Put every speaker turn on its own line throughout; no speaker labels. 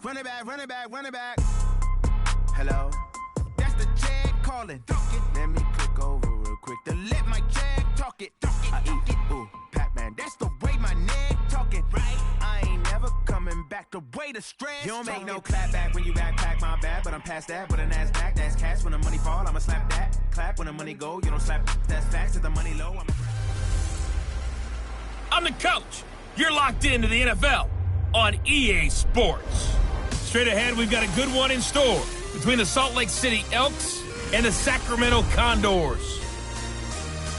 Run it back, run it back, run it back. Hello? That's the Jag calling. Let me click over real quick to let my Jag talk it. I eat, ooh, Pac-Man. That's the way my neck talking. Right? I ain't never coming back the way the stress. You don't make no clap back when you backpack my bad, but I'm past that. But an ass back, that's cash. When the money fall, I'ma slap that. Clap when the money go, you don't slap. That's facts. If the money low,
I'm the coach. You're locked into the NFL on EA Sports. Straight ahead, we've got a good one in store between the Salt Lake City Elks and the Sacramento Condors.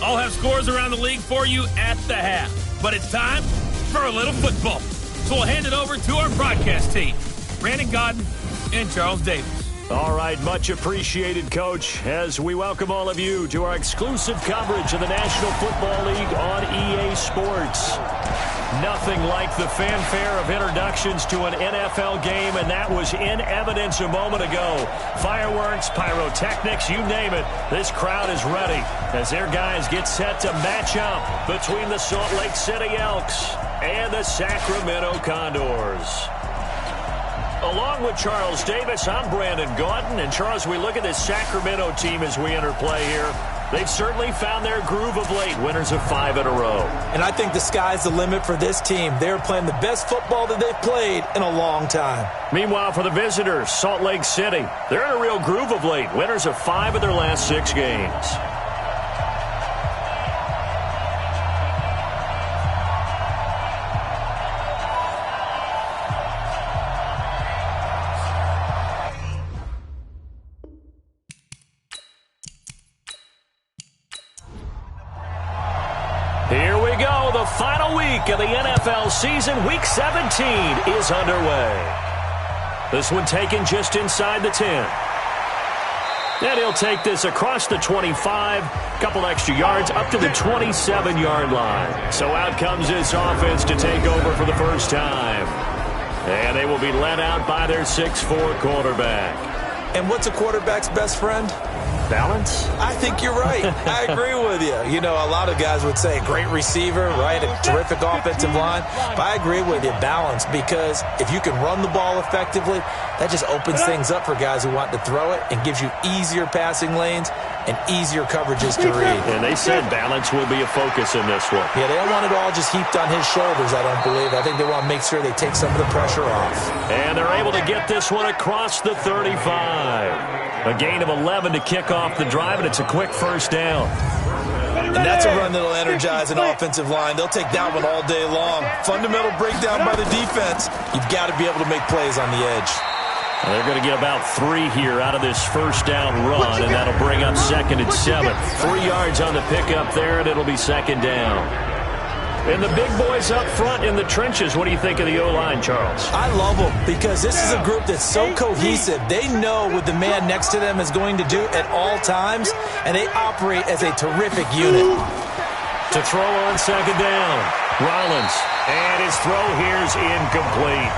I'll have scores around the league for you at the half. But it's time for a little football. So we'll hand it over to our broadcast team, Brandon Godden and Charles Davis.
All right, much appreciated, Coach, as we welcome all of you to our exclusive coverage of the National Football League on EA Sports. Nothing like the fanfare of introductions to an NFL game, and that was in evidence a moment ago. Fireworks, pyrotechnics, you name it, this crowd is ready as their guys get set to match up between the Salt Lake City Elks and the Sacramento Condors. Along with Charles Davis, I'm Brandon Gaudin. And Charles, we look at this Sacramento team as we enter play here. They've certainly found their groove of late, winners of 5 in a row.
And I think the sky's the limit for this team. They're playing the best football that they've played in a long time.
Meanwhile, for the visitors, Salt Lake City, they're in a real groove of late, winners of 5 of their last 6 games. Here we go. The final week of the NFL season. Week 17 is underway. This one taken just inside the 10. And he'll take this across the 25, couple extra yards, up to the 27-yard line. So out comes this offense to take over for the first time. And they will be led out by their 6'4 quarterback.
And what's a quarterback's best friend?
Balance?
I think you're right. I agree with you. You know, a lot of guys would say great receiver, right? A terrific offensive line. But I agree with you, balance, because if you can run the ball effectively, that just opens things up for guys who want to throw it and gives you easier passing lanes and easier coverages to read.
And they said balance will be a focus in this one.
Yeah, they don't want it all just heaped on his shoulders, I don't believe. I think they want to make sure they take some of the pressure off.
And they're able to get this one across the 35. A gain of 11 to kick off the drive, and it's a quick first down.
And that's a run that'll energize an offensive line. They'll take that one all day long. Fundamental breakdown by the defense. You've got to be able to make plays on the edge.
Well, they're going to get about 3 here out of this first down run, and that'll bring up 2nd and 7. 3 yards on the pickup there, and it'll be 2nd down. And the big boys up front in the trenches, what do you think of the O-line, Charles?
I love them because this is a group that's so cohesive. They know what the man next to them is going to do at all times, and they operate as a terrific unit.
To throw on 2nd down, Rollins. And his throw here is incomplete.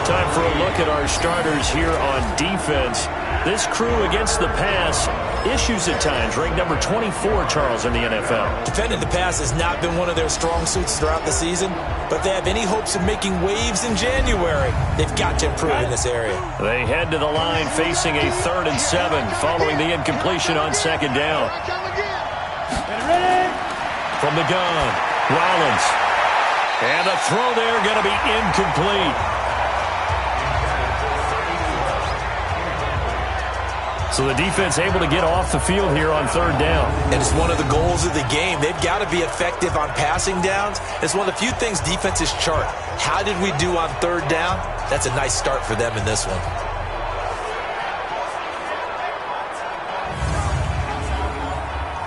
Time for a look at our starters here on defense. This crew against the pass, issues at times, ranked number 24, Charles, in the NFL.
Defending the pass has not been one of their strong suits throughout the season, but they have any hopes of making waves in January. They've got to improve in this area.
They head to the line facing a 3rd and 7 following the incompletion on 2nd down. From the gun, Rollins. And the throw there going to be incomplete. So the defense able to get off the field here on 3rd down.
And it's one of the goals of the game. They've got to be effective on passing downs. It's one of the few things defenses chart. How did we do on 3rd down? That's a nice start for them in this one.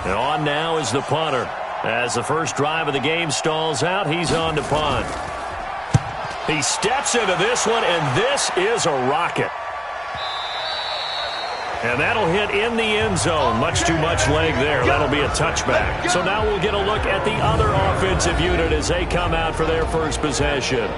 And on now is the punter. As the first drive of the game stalls out, he's on to punt. He steps into this one, and this is a rocket. And that'll hit in the end zone. Much too much leg there. That'll be a touchback. So now we'll get a look at the other offensive unit as they come out for their first possession.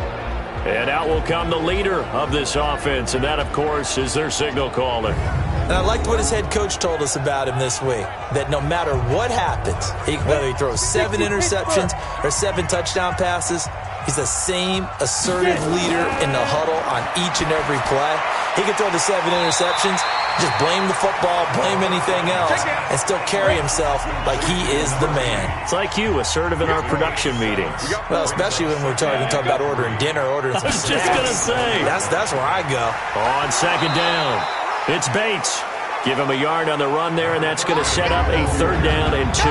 And out will come the leader of this offense, and that, of course, is their signal caller.
And I liked what his head coach told us about him this week, that no matter what happens, whether he throws 7 interceptions or 7 touchdown passes, He's the same assertive leader in the huddle on each and every play. He can throw the 7 interceptions, just blame the football, blame anything else, and still carry himself like he is the man.
It's like you, assertive in our production meetings.
Well, especially when we're talking about ordering dinner, ordering some snacks.
I was just going to say.
That's where I go.
On second down, it's Bates. Give him a yard on the run there, and that's going to set up a 3rd down and 2.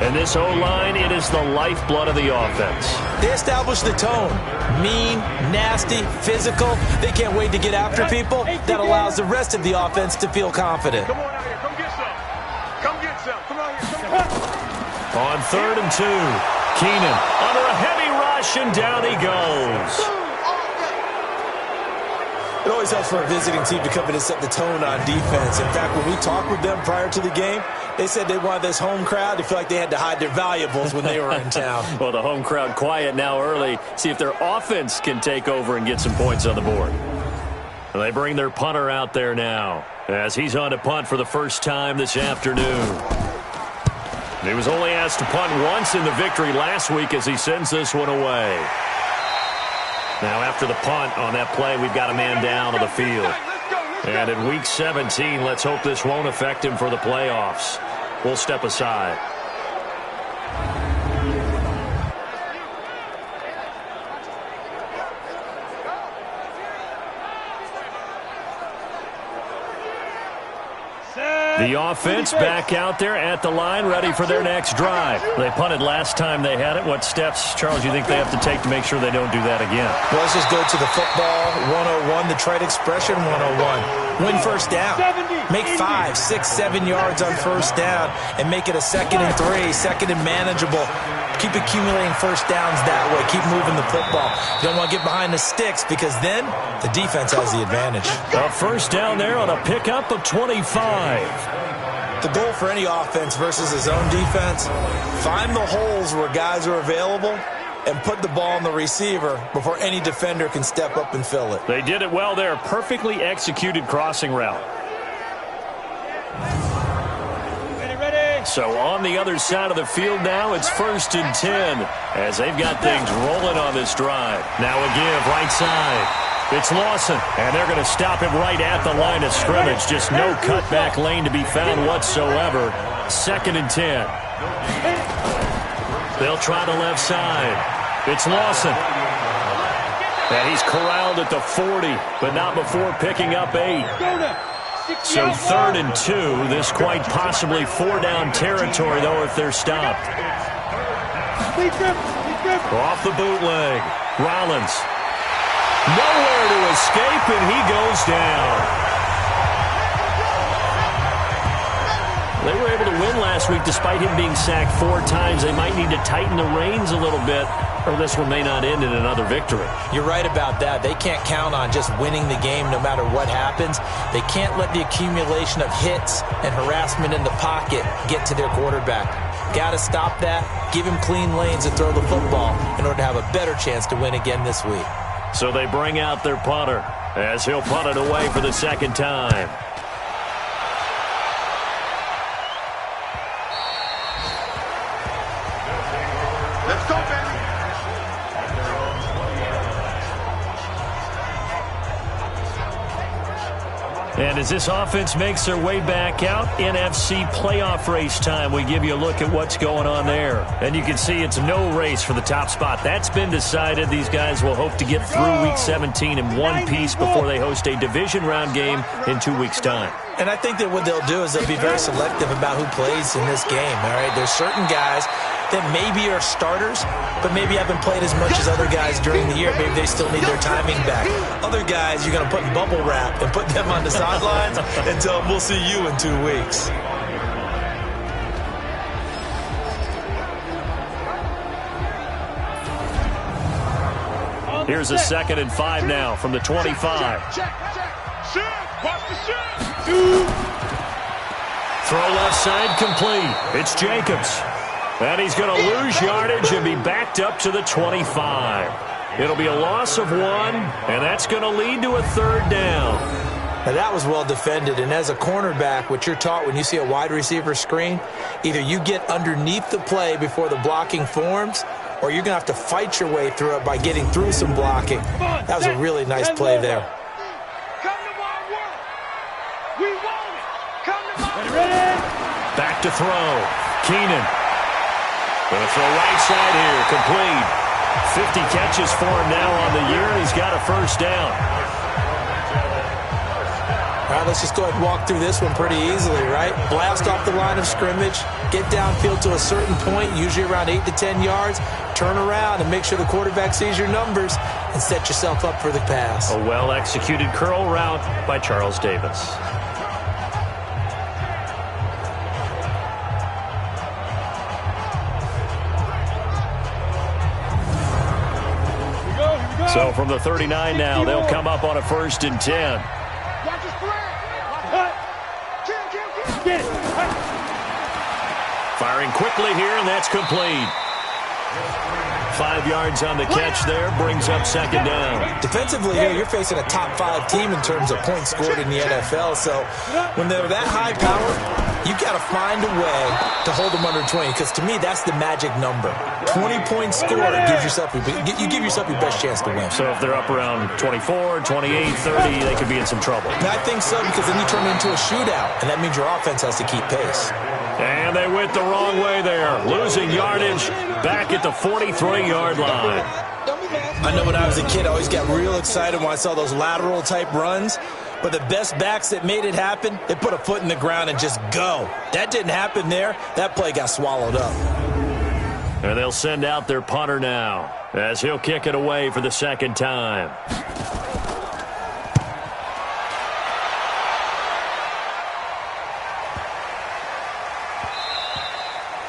And this O-line, it is the lifeblood of the offense.
They establish the tone. Mean, nasty, physical. They can't wait to get after people. That allows the rest of the offense to feel confident.
Come on out here. Come get some. Come get some. Come out here.
On 3rd and 2, Keenan under a heavy rush, and down he goes.
It always helps for a visiting team to come in and set the tone on defense. In fact, when we talked with them prior to the game, they said they wanted this home crowd to feel like they had to hide their valuables when they were in town.
Well, the home crowd quiet now early. See if their offense can take over and get some points on the board. And they bring their punter out there now as he's on to punt for the first time this afternoon. He was only asked to punt once in the victory last week as he sends this one away. Now after the punt on that play, we've got a man down on the field. And in Week 17, let's hope this won't affect him for the playoffs. We'll step aside. The offense back out there at the line, ready for their next drive. They punted last time they had it. What steps, Charles, you think they have to take to make sure they don't do that again?
Well, let's just go to the football 101, the trite expression 101. Win first down. Make 5, 6, 7 yards on first down and make it a 2nd and 3, 2nd and manageable. Keep accumulating first downs that way. Keep moving the football. You don't want to get behind the sticks because then the defense has the advantage.
A first down there on a pickup of 25.
The goal for any offense versus his own defense, find the holes where guys are available and put the ball on the receiver before any defender can step up and fill it.
They did it well there. Perfectly executed crossing route. So on the other side of the field now, it's 1st and 10 as they've got things rolling on this drive. Now a give right side. It's Lawson, and they're going to stop him right at the line of scrimmage. Just no cutback lane to be found whatsoever. 2nd and 10. They'll try the left side. It's Lawson. And he's corralled at the 40, but not before picking up 8. So 3rd and 2. This quite possibly 4-down territory, though, if they're stopped. Off the bootleg. Rollins. Nowhere to escape, and he goes down. They were able to win last week despite him being sacked 4 times. They might need to tighten the reins a little bit, or this one may not end in another victory.
You're right about that. They can't count on just winning the game no matter what happens. They can't let the accumulation of hits and harassment in the pocket get to their quarterback. Got to stop that, give him clean lanes and throw the football in order to have a better chance to win again this week.
So they bring out their punter as he'll punt it away for the 2nd time.
Let's go, baby.
And as this offense makes their way back out, NFC playoff race time, we give you a look at what's going on there. And you can see it's no race for the top spot. That's been decided. These guys will hope to get through Week 17 in one piece before they host a division round game in 2 weeks' time.
And I think that what they'll do is they'll be very selective about who plays in this game, all right? There's certain guys that maybe are starters, but maybe haven't played as much as other guys during the year. Maybe they still need their timing back. Other guys you're going to put in bubble wrap and put them on the sidelines and tell them we'll see you in 2 weeks.
Here's a 2nd and 5 now from the 25.
Check. Shoot. Watch the shoot.
Throw left side complete. It's Jacobs. And he's going to lose yardage and be backed up to the 25. It'll be a loss of 1, and that's going to lead to a 3rd down.
Now that was well defended, and as a cornerback, what you're taught when you see a wide receiver screen, either you get underneath the play before the blocking forms, or you're going to have to fight your way through it by getting through some blocking. That was a really nice play there.
Come to my work. We want it. Come to my work.
Back to throw. Keenan. Going to throw right side here. Complete. 50 catches for him now on the year, and he's got a first down.
All right, let's just go ahead and walk through this one pretty easily, right? Blast off the line of scrimmage, get downfield to a certain point, usually around 8 to 10 yards, turn around and make sure the quarterback sees your numbers and set yourself up for the pass.
A well-executed curl route by Charles Davis. So from the 39 now, they'll come up on a 1st and 10. Firing quickly here, and that's complete. 5 yards on the catch there, brings up 2nd down.
Defensively here, you're facing a top 5 team in terms of points scored in the NFL. So when they're that high power, you got to find a way to hold them under 20, because to me, that's the magic number. 20 points scored, you give yourself your best chance to win.
So if they're up around 24, 28, 30, they could be in some trouble.
I think so, because then you turn it into a shootout, and that means your offense has to keep pace.
And they went the wrong way there, losing yardage back at the 43-yard line.
I know when I was a kid, I always got real excited when I saw those lateral-type runs. But the best backs that made it happen, they put a foot in the ground and just go. That didn't happen there. That play got swallowed up.
And they'll send out their punter now, as he'll kick it away for the 2nd time.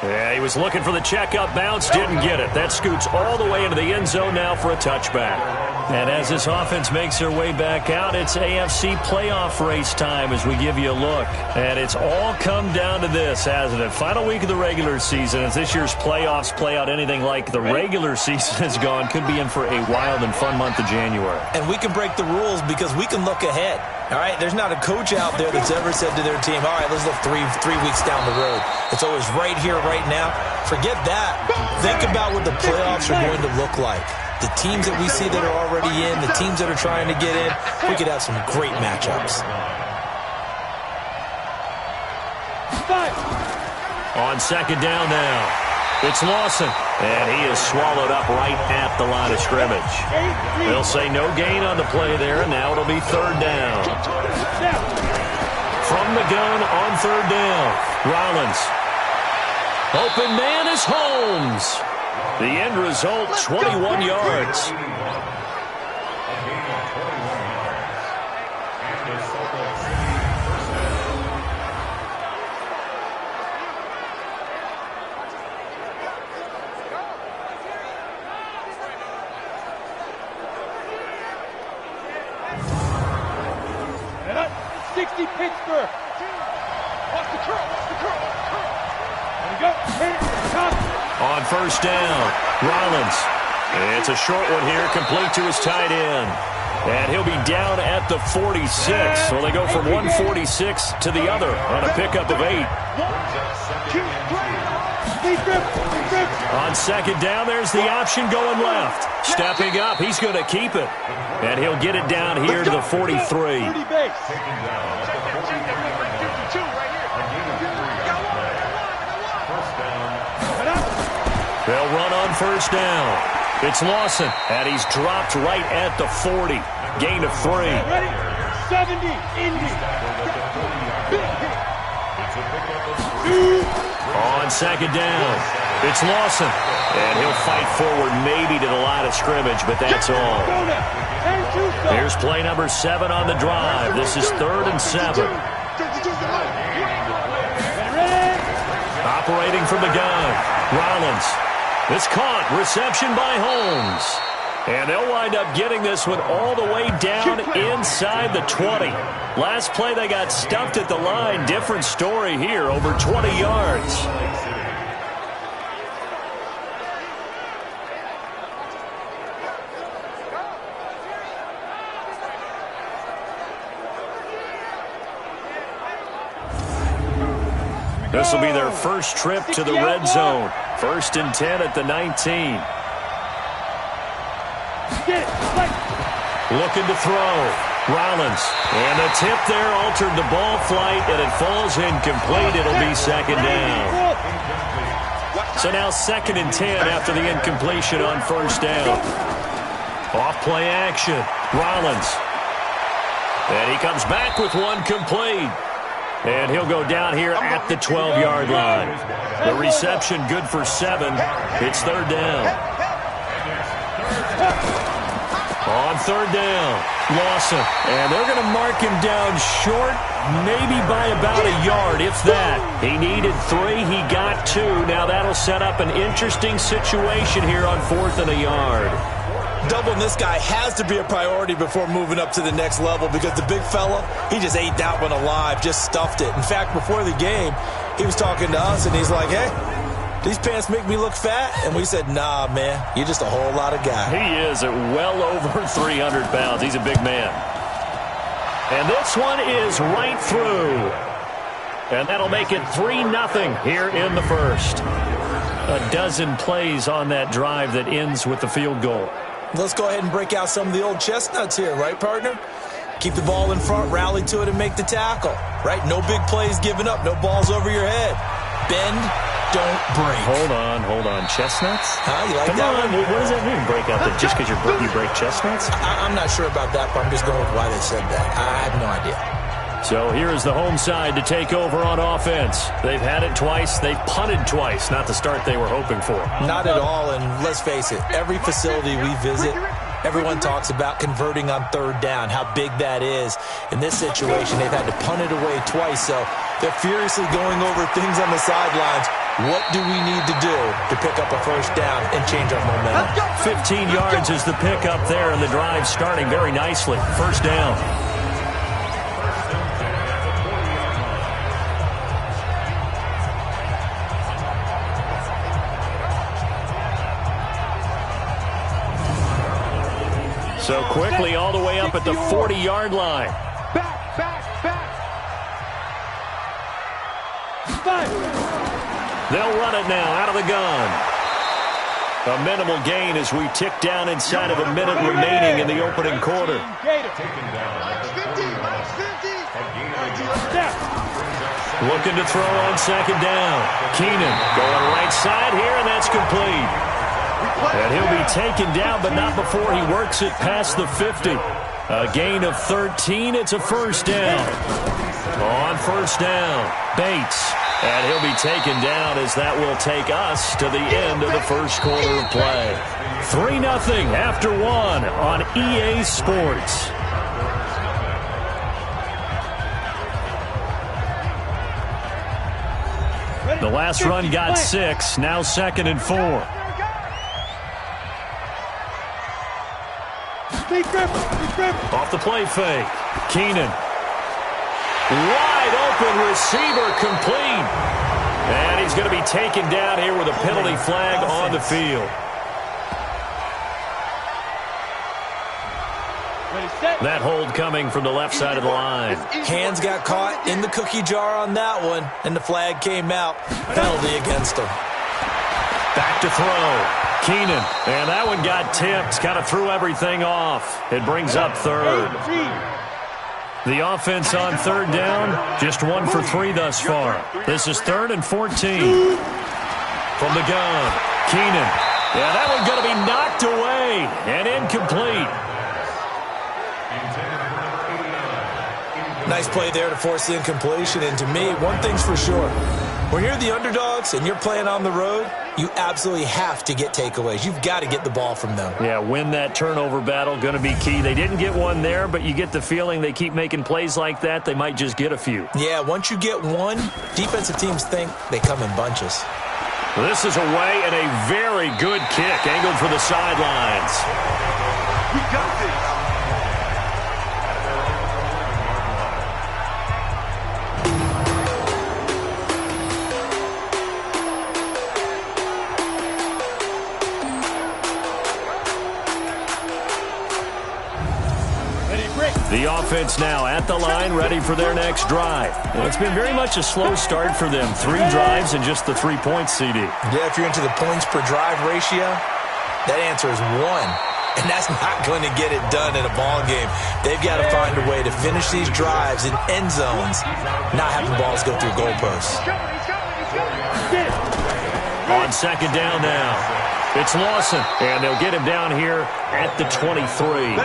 Yeah, he was looking for the checkup bounce, didn't get it. That scoots all the way into the end zone now for a touchback. And as this offense makes their way back out, it's AFC playoff race time as we give you a look. And it's all come down to this, hasn't it? Final week of the regular season. As this year's playoffs play out anything like the regular season has gone, could be in for a wild and fun month of January.
And we can break the rules because we can look ahead. All right, there's not a coach out there that's ever said to their team, all right, let's look three weeks down the road. It's always right here, right now. Forget that. Think about what the playoffs are going to look like. The teams that we see that are already in, the teams that are trying to get in, we could have some great matchups.
On 2nd down now, it's Lawson, and he is swallowed up right at the line of scrimmage. They'll say no gain on the play there, and now it'll be 3rd down. From the gun on 3rd down, Rollins. Open man is Holmes. The end result, 21 yards.
Pittsburgh. Watch the curl. There we go.
On 1st down, Rollins. It's a short one here, complete to his tight end. And he'll be down at the 46. So they go from 146 to the other on a pickup of 8. On 2nd down, there's the option going left. Stepping up, he's going to keep it. And he'll get it down here to the 43. They'll run on 1st down. It's Lawson, and he's dropped right at the 40. Gain of 3.
70, Indy.
On 2nd down, it's Lawson, and he'll fight forward maybe to the line of scrimmage, but that's all. Here's play number 7 on the drive. This is 3rd and 7. Operating from the gun, Rollins. It's caught. Reception by Holmes. And they'll wind up getting this one all the way down inside the 20. Last play, they got stuffed at the line. Different story here, over 20 yards. This will be their first trip to the red zone. 1st and 10 at the 19. Looking to throw. Rollins. And the tip there altered the ball flight, and it falls incomplete. It'll be second down. So now 2nd and 10 after the incompletion on first down. Off play action. Rollins. And he comes back with one complete. And he'll go down here at the 12-yard line. The reception good for 7. It's 3rd down. On 3rd down, Lawson. And they're going to mark him down short, maybe by about a yard, if that. He needed 3. He got 2. Now that'll set up an interesting situation here on 4th and a yard.
Doubling this guy has to be a priority before moving up to the next level because the big fella, he just ate that one alive, just stuffed it. In fact, before the game, he was talking to us, and he's like, hey, these pants make me look fat? And we said, nah, man, you're just a whole lot of guy.
He is at well over 300 pounds. He's a big man. And this one is right through. And that'll make it 3-0 here in the first. A dozen plays on that drive that ends with the field goal.
Let's go ahead and break out some of the old chestnuts here, right, partner? Keep the ball in front, rally to it, and make the tackle, right? No big plays given up, no balls over your head. Bend, don't break.
Hold on. Chestnuts?
Huh? You like
Come
that
on.
one?
What does that mean, break out? Just because you break chestnuts?
I'm not sure about that, but I'm just going with why they said that. I have no idea.
So here is the home side to take over on offense. They've had it twice. They've punted twice. Not the start they were hoping for.
Not at all, and let's face it, every facility we visit, everyone talks about converting on 3rd down, how big that is. In this situation, they've had to punt it away twice, so they're furiously going over things on the sidelines. What do we need to do to pick up a first down and change our momentum?
15 yards is the pickup there, and the drive starting very nicely. First down. So quickly all the way up at the 40-yard line.
Back.
They'll run it now out of the gun. A minimal gain as we tick down inside of a minute remaining in the opening quarter. Looking to throw on 2nd down. Keenan going right side here, and that's complete. And he'll be taken down, but not before he works it past the 50. A gain of 13. It's a first down. On first down, Bates. And he'll be taken down as that will take us to the end of the first quarter of play. 3-0 after 1 on EA Sports. The last run got 6. Now 2nd and 4. Off the play fake. Keenan. Wide open receiver complete. And he's going to be taken down here with a penalty flag on the field. That hold coming from the left side of the line.
Hands got caught in the cookie jar on that one, and the flag came out. Penalty against him.
Back to throw. Keenan, and that one got tipped, kind of threw everything off. It brings up 3rd. The offense on 3rd down, just 1 for 3 thus far. This is 3rd and 14. From the gun, Keenan. Yeah, that one going to be knocked away and incomplete.
Nice play there to force the incompletion, and to me, one thing's for sure. When you're the underdogs and you're playing on the road, you absolutely have to get takeaways. You've got to get the ball from them.
Yeah, win that turnover battle, going to be key. They didn't get one there, but you get the feeling they keep making plays like that, they might just get a few.
Yeah, once you get one, defensive teams think they come in bunches.
This is away and a very good kick, angled for the sidelines.
We got this.
The offense now at the line, ready for their next drive. And it's been very much a slow start for them. 3 drives and just the 3 points, CD.
Yeah, if you're into the points per drive ratio, that answer is 1. And that's not going to get it done in a ball game. They've got to find a way to finish these drives in end zones, not having balls go through goalposts.
On second down now, it's Lawson, and they'll get him down here at the 23.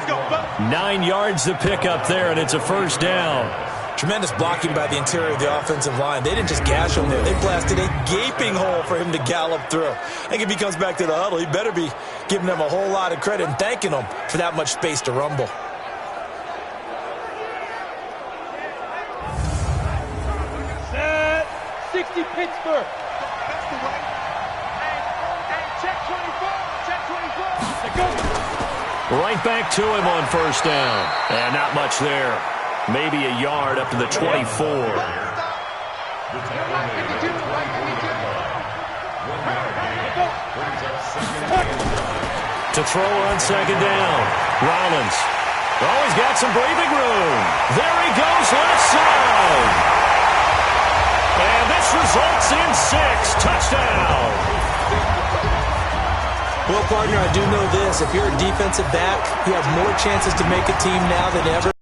9 yards to pick up there, and it's a first down.
Tremendous blocking by the interior of the offensive line. They didn't just gash him there. They blasted a gaping hole for him to gallop through. I think if he comes back to the huddle, he better be giving them a whole lot of credit and thanking them for that much space to rumble.
Set 60 Pittsburgh. That's the way. Hey, check 24. Check 24. Go.
Right back to him on first down. And not much there. Maybe a yard up to the 24. To throw on second down. Rollins. Oh, he's got some breathing room. There he goes left side. And this results in 6. Touchdown.
Well, partner, I do know this. If you're a defensive back, you have more chances to make a team now than ever.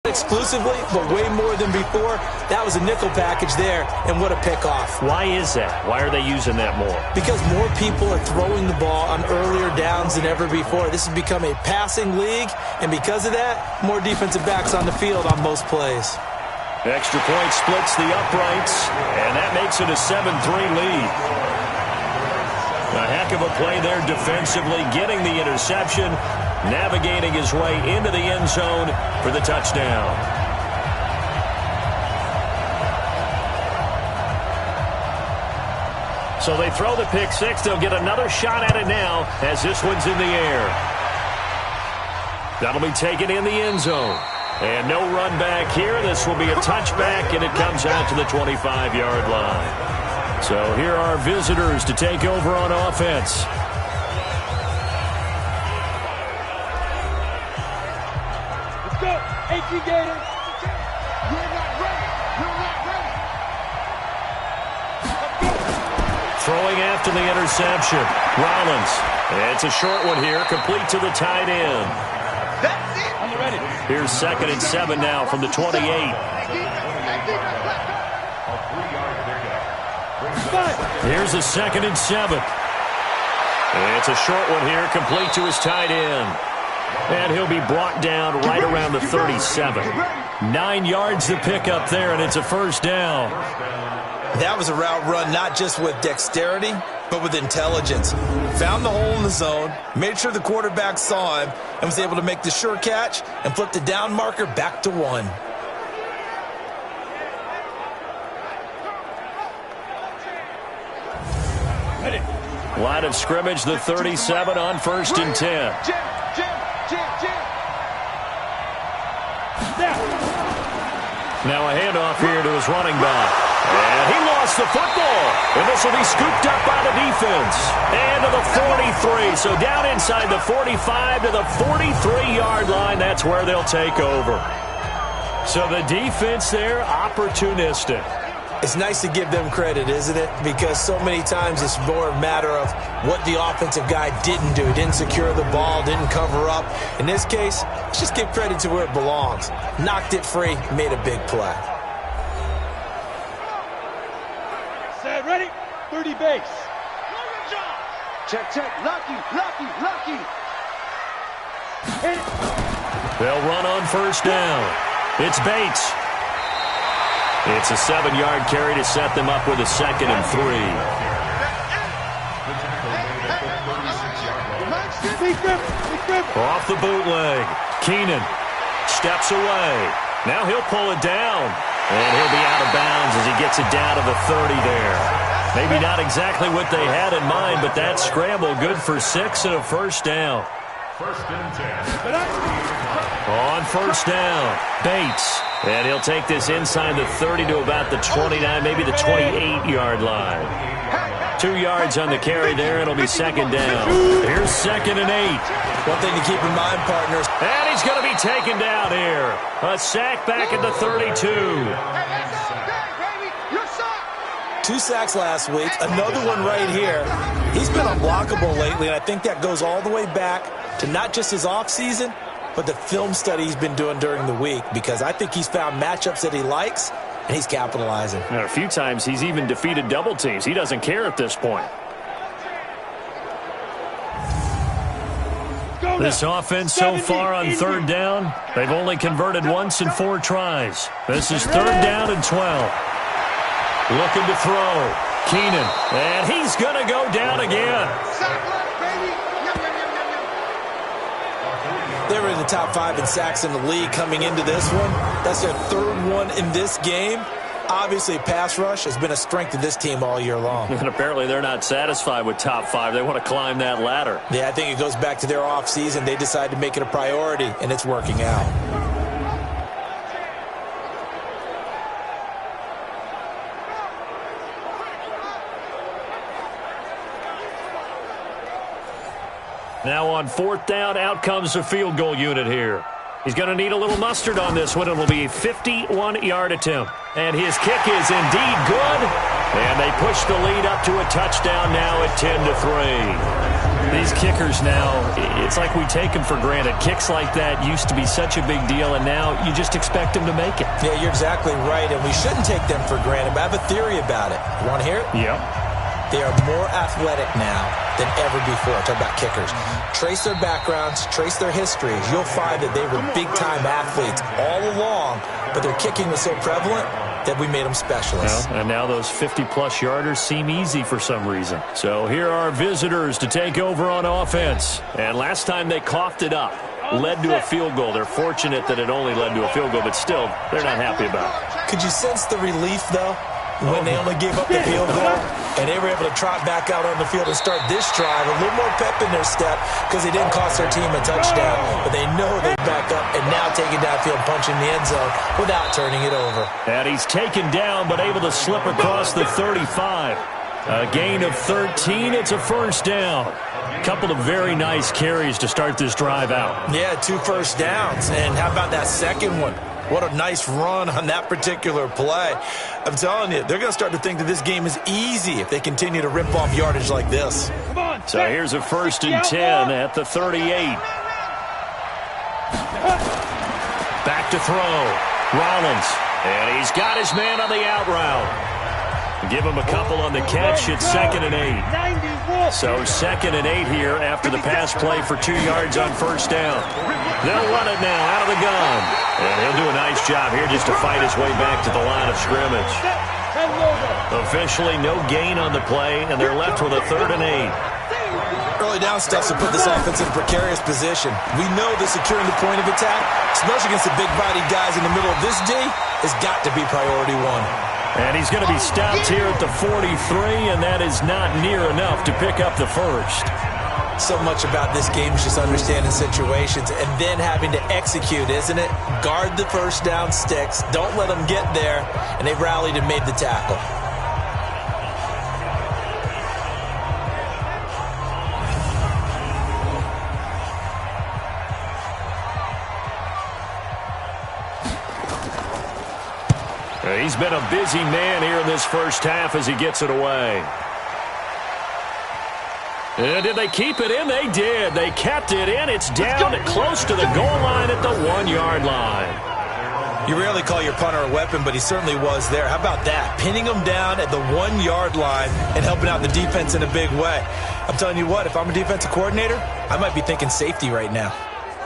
Exclusively, but way more than before. That was a nickel package there, and what a pickoff.
Why is that? Why are they using that more?
Because more people are throwing the ball on earlier downs than ever before. This has become a passing league, and because of that, more defensive backs on the field on most plays.
Extra point splits the uprights, and that makes it a 7-3 lead. A heck of a play there defensively, getting the interception, navigating his way into the end zone for the touchdown. So they throw the pick six. They'll get another shot at it now as this one's in the air. That'll be taken in the end zone. And no run back here. This will be a touchback, and it comes out to the 25-yard line. So here are visitors to take over on offense.
Let's go. 18 Gators. You're not ready. You're not ready.
Throwing after the interception. Rollins. It's a short one here, complete to the tight end.
That's it. I'm ready.
Here's 2nd and 7 now from the 28. Here's a 2nd and 7. It's a short one here, complete to his tight end. And he'll be brought down right around the 37. 9 yards to pick up there, and it's a first down.
That was a route run not just with dexterity, but with intelligence. Found the hole in the zone, made sure the quarterback saw him, and was able to make the sure catch and flip the down marker back to 1.
Line of scrimmage, the 37 on 1st and 10. Now a handoff here to his running back. And he lost the football. And this will be scooped up by the defense. And to the 43. So down inside the 45 to the 43-yard line. That's where they'll take over. So the defense there, opportunistic.
It's nice to give them credit, isn't it? Because so many times it's more a matter of what the offensive guy didn't do. Didn't secure the ball, didn't cover up. In this case, let's just give credit to where it belongs. Knocked it free, made a big play.
Set, ready? 30 base. Check, check. Lucky. Hit it.
They'll run on first down. It's Bates. It's a 7-yard carry to set them up with a 2nd and 3. Off the bootleg. Keenan steps away. Now he'll pull it down. And he'll be out of bounds as he gets it down to the 30 there. Maybe not exactly what they had in mind, but that scramble good for 6 and a first down. 1st and 10. On first down, Bates. And he'll take this inside the 30 to about the 29, maybe the 28-yard line. 2 yards on the carry there. It'll be 2nd down. Here's 2nd and 8.
One thing to keep in mind, partners.
And he's going to be taken down here. A sack back at the 32.
2 sacks last week, another one right here. He's been unblockable lately, and I think that goes all the way back to not just his offseason, but the film study he's been doing during the week, because I think he's found matchups that he likes, and he's capitalizing.
And a few times he's even defeated double teams. He doesn't care at this point. This offense so far on 3rd down, they've only converted once in 4 tries. This is 3rd down and 12. Looking to throw. Keenan. And he's going to go down again.
They were in the top 5 in sacks in the league coming into this one. That's their 3rd one in this game. Obviously, pass rush has been a strength of this team all year long.
And apparently they're not satisfied with top 5. They want to climb that ladder.
Yeah, I think it goes back to their offseason. They decided to make it a priority, and it's working out.
Now on 4th down, out comes the field goal unit here. He's going to need a little mustard on this one. It will be a 51-yard attempt. And his kick is indeed good. And they push the lead up to a touchdown now at 10-3. These kickers now, it's like we take them for granted. Kicks like that used to be such a big deal, and now you just expect them to make it.
Yeah, you're exactly right, and we shouldn't take them for granted. But I have a theory about it. You want to hear it?
Yep.
They are more athletic now than ever before. Talk about kickers. Trace their backgrounds, trace their histories. You'll find that they were big-time athletes all along, but their kicking was so prevalent that we made them specialists.
Well, and now those 50-plus yarders seem easy for some reason. So here are visitors to take over on offense. And last time they coughed it up, led to a field goal. They're fortunate that it only led to a field goal, but still, they're not happy about it.
Could you sense the relief, though, when they only gave up the field goal? And they were able to trot back out on the field and start this drive. A little more pep in their step because they didn't cost their team a touchdown. But they know they back up and now taking downfield, punching the end zone without turning it over.
And he's taken down but able to slip across the 35. A gain of 13. It's a 1st down. A couple of very nice carries to start this drive out.
Yeah, 2 first downs. And how about that second one? What a nice run on that particular play. I'm telling you, they're going to start to think that this game is easy if they continue to rip off yardage like this.
So here's a 1st and 10 at the 38. Back to throw. Rollins. And he's got his man on the out route. Give him a couple on the catch. It's 2nd and 8. So 2nd and 8 here after the pass play for 2 yards on 1st down. They'll run it now out of the gun. And he'll do a nice job here just to fight his way back to the line of scrimmage. Officially no gain on the play, and they're left with a 3rd and 8.
Early down stuff to put this offense in a precarious position. We know that securing the point of attack, especially against the big-bodied guys in the middle of this D, has got to be priority 1.
And he's going to be stopped here at the 43, and that is not near enough to pick up the 1st.
So much about this game is just understanding situations and then having to execute, isn't it? Guard the 1st down sticks. Don't let them get there. And they rallied and made the tackle.
He's been a busy man here in this 1st half as he gets it away. And did they keep it in? They did. They kept it in. It's down close to the goal line at the 1-yard line.
You rarely call your punter a weapon, but he certainly was there. How about that? Pinning him down at the 1-yard line and helping out the defense in a big way. I'm telling you what, if I'm a defensive coordinator, I might be thinking safety right now.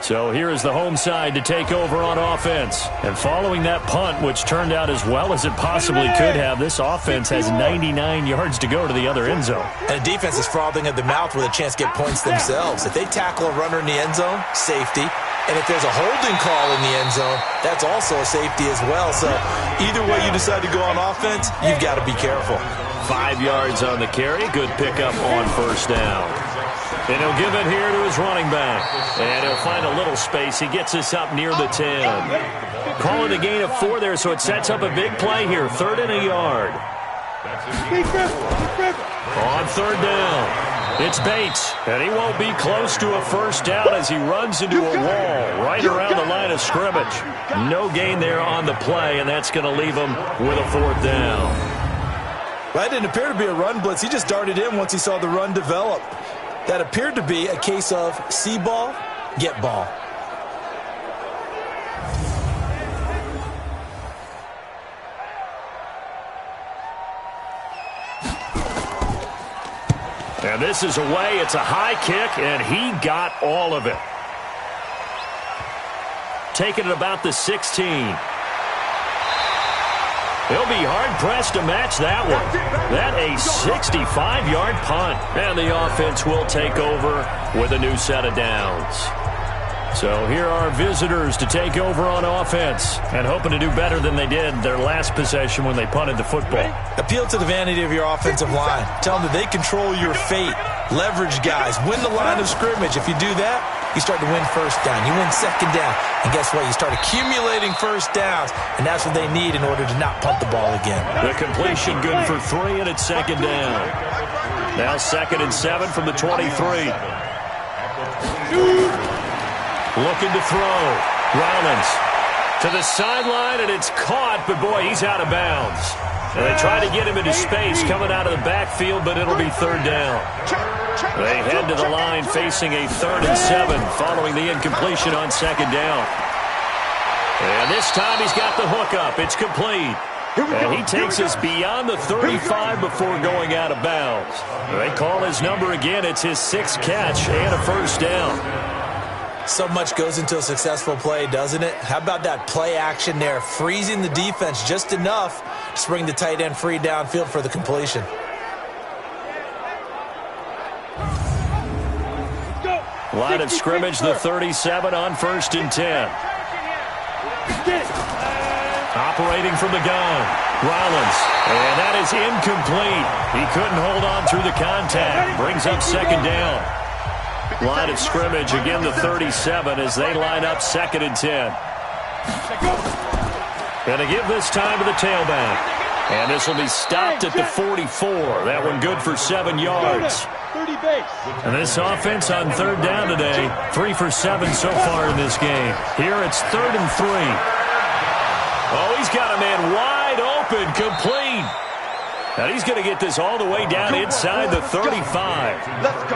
So here is the home side to take over on offense. And following that punt, which turned out as well as it possibly could have, this offense has 99 yards to go to the other end zone.
And the defense is frothing at the mouth with a chance to get points themselves. If they tackle a runner in the end zone, safety. And if there's a holding call in the end zone, that's also a safety as well. So either way you decide to go on offense, you've got to be careful.
5 yards on the carry. Good pickup on 1st down. And he'll give it here to his running back. And he'll find a little space. He gets us up near the 10. Call it a gain of 4 there, so it sets up a big play here. 3rd and a yard. On 3rd down, it's Bates. And he won't be close to a 1st down as he runs into a wall right around the line of scrimmage. No gain there on the play, and that's going to leave him with a 4th down.
Well, that didn't appear to be a run blitz. He just darted in once he saw the run develop. That appeared to be a case of see ball, get ball.
And this is away. It's a high kick, and he got all of it. Taking it about the 16. He'll be hard-pressed to match that one. That a 65-yard punt. And the offense will take over with a new set of downs. So here are visitors to take over on offense and hoping to do better than they did their last possession when they punted the football.
Appeal to the vanity of your offensive line. Tell them that they control your fate. Leverage guys. Win the line of scrimmage. If you do that, you start to win first down. You win second down. And guess what? You start accumulating first downs. And that's what they need in order to not punt the ball again.
The completion good for 3, and it's second down. Now 2nd and 7 from the 23. Looking to throw. Rollins to the sideline, and it's caught, but boy, he's out of bounds. And they try to get him into space coming out of the backfield, but it'll be 3rd down. They head to the line facing a 3rd and 7 following the incompletion on 2nd down. And this time he's got the hook up. It's complete. And he takes us beyond the 35 before going out of bounds. They call his number again. It's his 6th catch and a first down.
So much goes into a successful play, doesn't it? How about that play action there? Freezing the defense just enough to bring the tight end free downfield for the completion.
Line of scrimmage, the 37 on 1st and 10. Operating from the gun, Rollins. And that is incomplete. He couldn't hold on through the contact. Brings up 2nd down. Line of scrimmage, again the 37 as they line up 2nd and 10. Going to give this time to the tailback. And this will be stopped at the 44. That one good for 7 yards. And this offense on 3rd down today, 3 for 7 so far in this game. Here it's 3rd and 3. Oh, he's got a man wide open, complete. And he's going to get this all the way down inside the 35.
Let's go.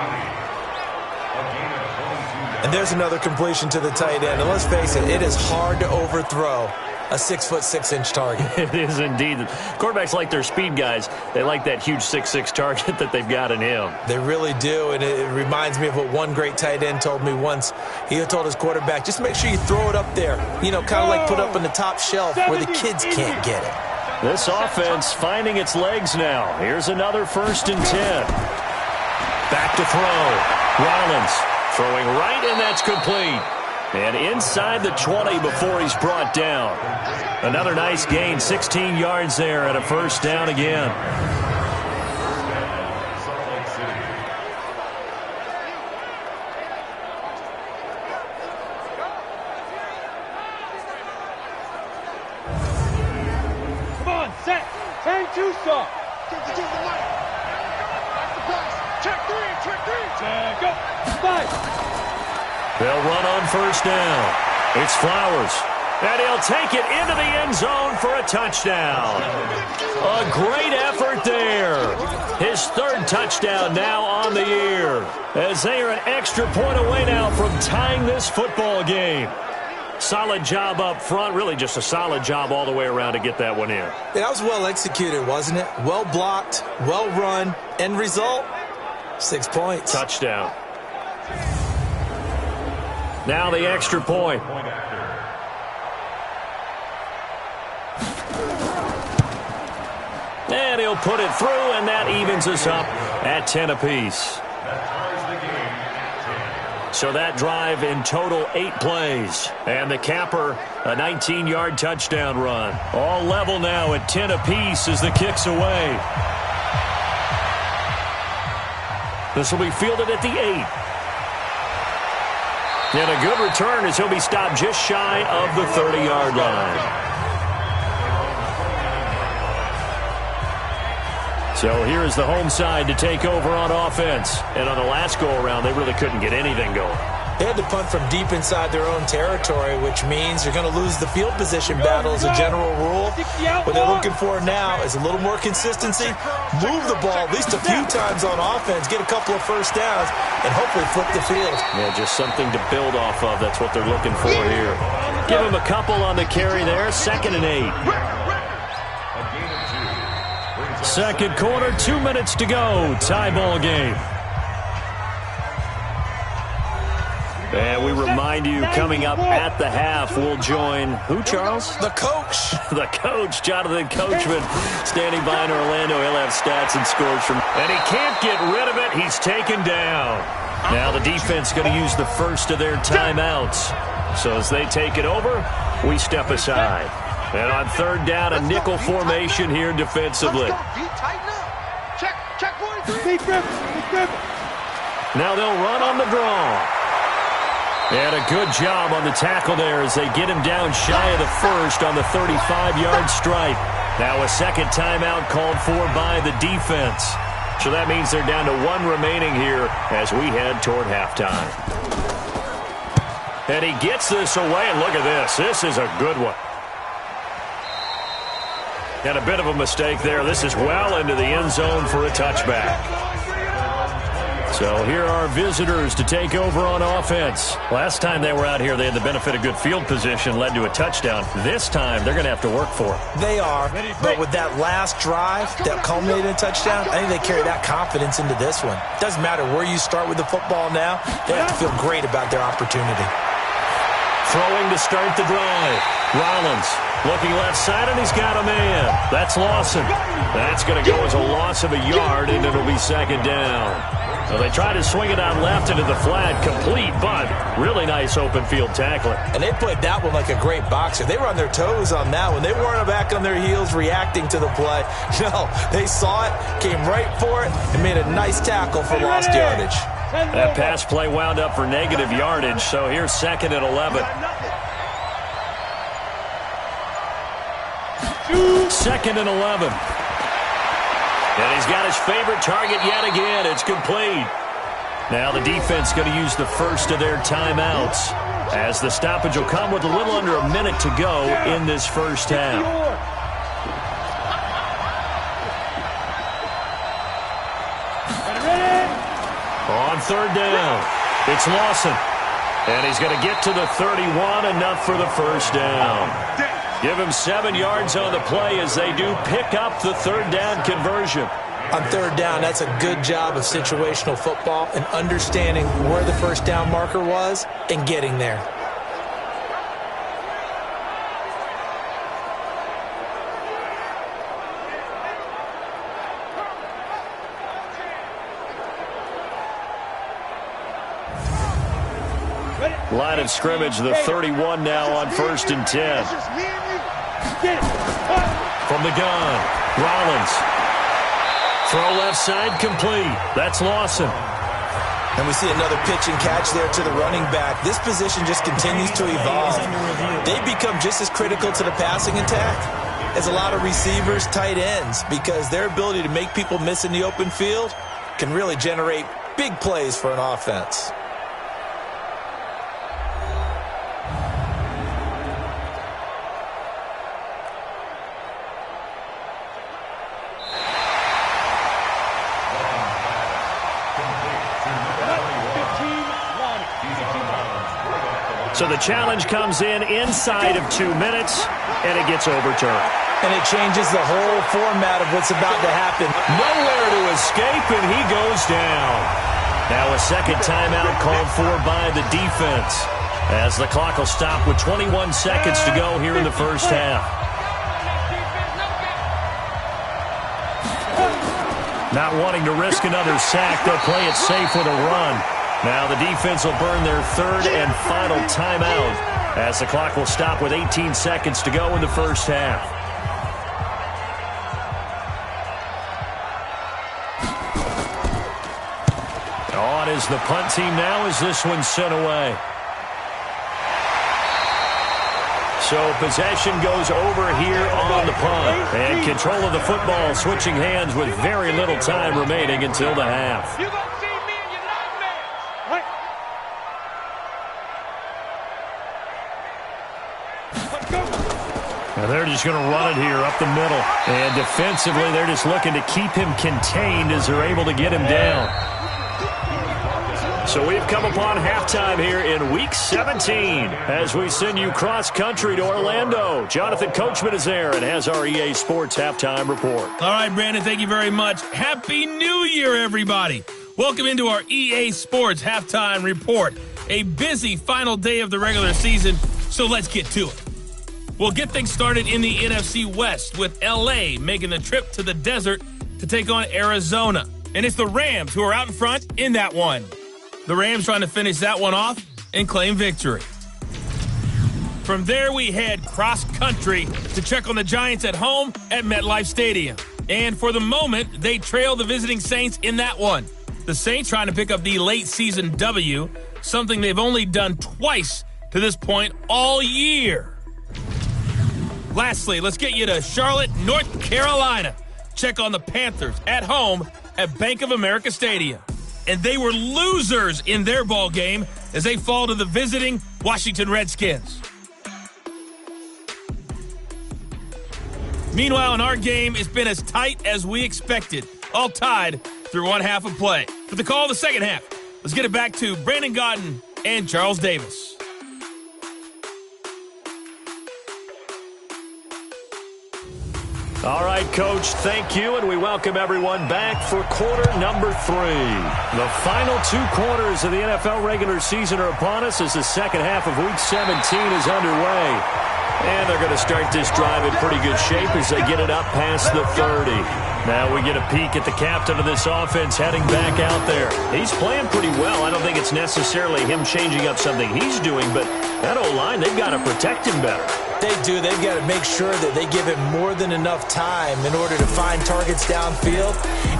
And there's another completion to the tight end. And let's face it, it is hard to overthrow a 6'6" target.
It is indeed. Quarterbacks like their speed guys. They like that huge 6'6" target that they've got in him.
They really do, and it reminds me of what one great tight end told me once. He told his quarterback, just make sure you throw it up there. You know, kind of like put up on the top shelf where the kids can't get it.
This offense finding its legs now. Here's another 1st and 10. Back to throw. Rollins throwing right, and that's complete. And inside the 20 before he's brought down. Another nice gain, 16 yards there and a first down again.
Come on, set. 10-2 stop. Check 3, check 3. Check, go. 5.
They'll run on 1st down. It's Flowers. And he'll take it into the end zone for a touchdown. A great effort there. His 3rd touchdown now on the year. As they are an extra point away now from tying this football game. Solid job up front. Really just a solid job all the way around to get that one in.
That was well executed, wasn't it? Well blocked, well run. End result, 6 points.
Touchdown. Now the extra point. And he'll put it through, and that evens us up at 10 apiece. So that drive in total 8 plays. And the capper, a 19-yard touchdown run. All level now at 10 apiece as the kick's away. This will be fielded at the 8. And a good return as he'll be stopped just shy of the 30-yard line. So here is the home side to take over on offense. And on the last go-around, they really couldn't get anything going.
They had to punt from deep inside their own territory, which means you're going to lose the field position battle as a general rule. What they're looking for now is a little more consistency, move the ball at least a few times on offense, get a couple of first downs, and hopefully flip the field.
Yeah, just something to build off of. That's what they're looking for here. Give him a couple on the carry there. 2nd and 8. Second quarter, 2 minutes to go. Tie ball game. And we remind you, coming up at the half, we'll join who, Charles?
The coach.
The coach, Jonathan Coachman, standing by in Orlando. He'll have stats and scores from. And he can't get rid of it. He's taken down. Now the defense going to use the first of their timeouts. So as they take it over, we step aside. And on 3rd down, a nickel formation here defensively. Now they'll run on the draw. And a good job on the tackle there as they get him down shy of the first on the 35-yard stripe. Now a second timeout called for by the defense. So that means they're down to 1 remaining here as we head toward halftime. And he gets this away, and look at this. This is a good one. And a bit of a mistake there. This is well into the end zone for a touchback. So here are visitors to take over on offense. Last time they were out here, they had the benefit of good field position, led to a touchdown. This time, they're going to have to work for it.
They are, but with that last drive that culminated in a touchdown, I think they carry that confidence into this one. Doesn't matter where you start with the football now, they have to feel great about their opportunity.
Throwing to start the drive. Rollins looking left side, and he's got a man. That's Lawson. That's going to go as a loss of a yard, and it'll be 2nd down. So they try to swing it out left into the flat, complete, but really nice open field tackling.
And they played that one like a great boxer. They were on their toes on that one. They weren't back on their heels reacting to the play. No, they saw it, came right for it, and made a nice tackle for lost yardage.
That pass play wound up for negative yardage, so here's 2nd and 11. 2nd and 11. And he's got his favorite target yet again. It's complete. Now the defense going to use the first of their timeouts as the stoppage will come with a little under a minute to go in this first half. On 3rd down, it's Lawson. And he's going to get to the 31, enough for the first down. Give him 7 yards on the play as they do pick up the 3rd down conversion.
On 3rd down, that's a good job of situational football and understanding where the first down marker was and getting there.
Line of scrimmage, the 31 now on 1st and 10. From the gun, Rollins. Throw left side, complete. That's Lawson.
And we see another pitch and catch there to the running back. This position just continues to evolve. They become just as critical to the passing attack as a lot of receivers, tight ends, because their ability to make people miss in the open field can really generate big plays for an offense.
So the challenge comes in inside of 2 minutes, and it gets overturned.
And it changes the whole format of what's about to happen.
Nowhere to escape, and he goes down. Now a second timeout called for by the defense, as the clock will stop with 21 seconds to go here in the first half. Not wanting to risk another sack, they'll play it safe with a run. Now the defense will burn their 3rd and final timeout as the clock will stop with 18 seconds to go in the first half. On is the punt team now as this one's sent away. So possession goes over here on the punt. And control of the football switching hands with very little time remaining until the half.
You're going to see me in your nightmares. Right. Let's go.
Now they're just going to run it here up the middle. And defensively, they're just looking to keep him contained as they're able to get him down. So we've come upon halftime here in Week 17 as we send you cross-country to Orlando. Jonathan Coachman is there and has our EA Sports Halftime Report.
All right, Brandon, thank you very much. Happy New Year, everybody. Welcome into our EA Sports Halftime Report. A busy final day of the regular season, so let's get to it. We'll get things started in the NFC West with L.A. making the trip to the desert to take on Arizona. And it's the Rams who are out in front in that one. The Rams trying to finish that one off and claim victory. From there, we head cross-country to check on the Giants at home at MetLife Stadium. And for the moment, they trail the visiting Saints in that one. The Saints trying to pick up the late-season W, something they've only done twice to this point all year. Lastly, let's get you to Charlotte, North Carolina. Check on the Panthers at home at Bank of America Stadium. And they were losers in their ball game as they fall to the visiting Washington Redskins. Meanwhile, in our game, it's been as tight as we expected, all tied through one half of play. For the call of the second half, let's get it back to Brandon Godden and Charles Davis.
All right, Coach, thank you, and we welcome everyone back for quarter number 3. The final 2 quarters of the NFL regular season are upon us as the second half of Week 17 is underway. And they're going to start this drive in pretty good shape as they get it up past the 30. Now we get a peek at the captain of this offense heading back out there. He's playing pretty well. I don't think it's necessarily him changing up something he's doing, but that O-line, they've got to protect him better.
They do. They've got to make sure that they give him more than enough time in order to find targets downfield.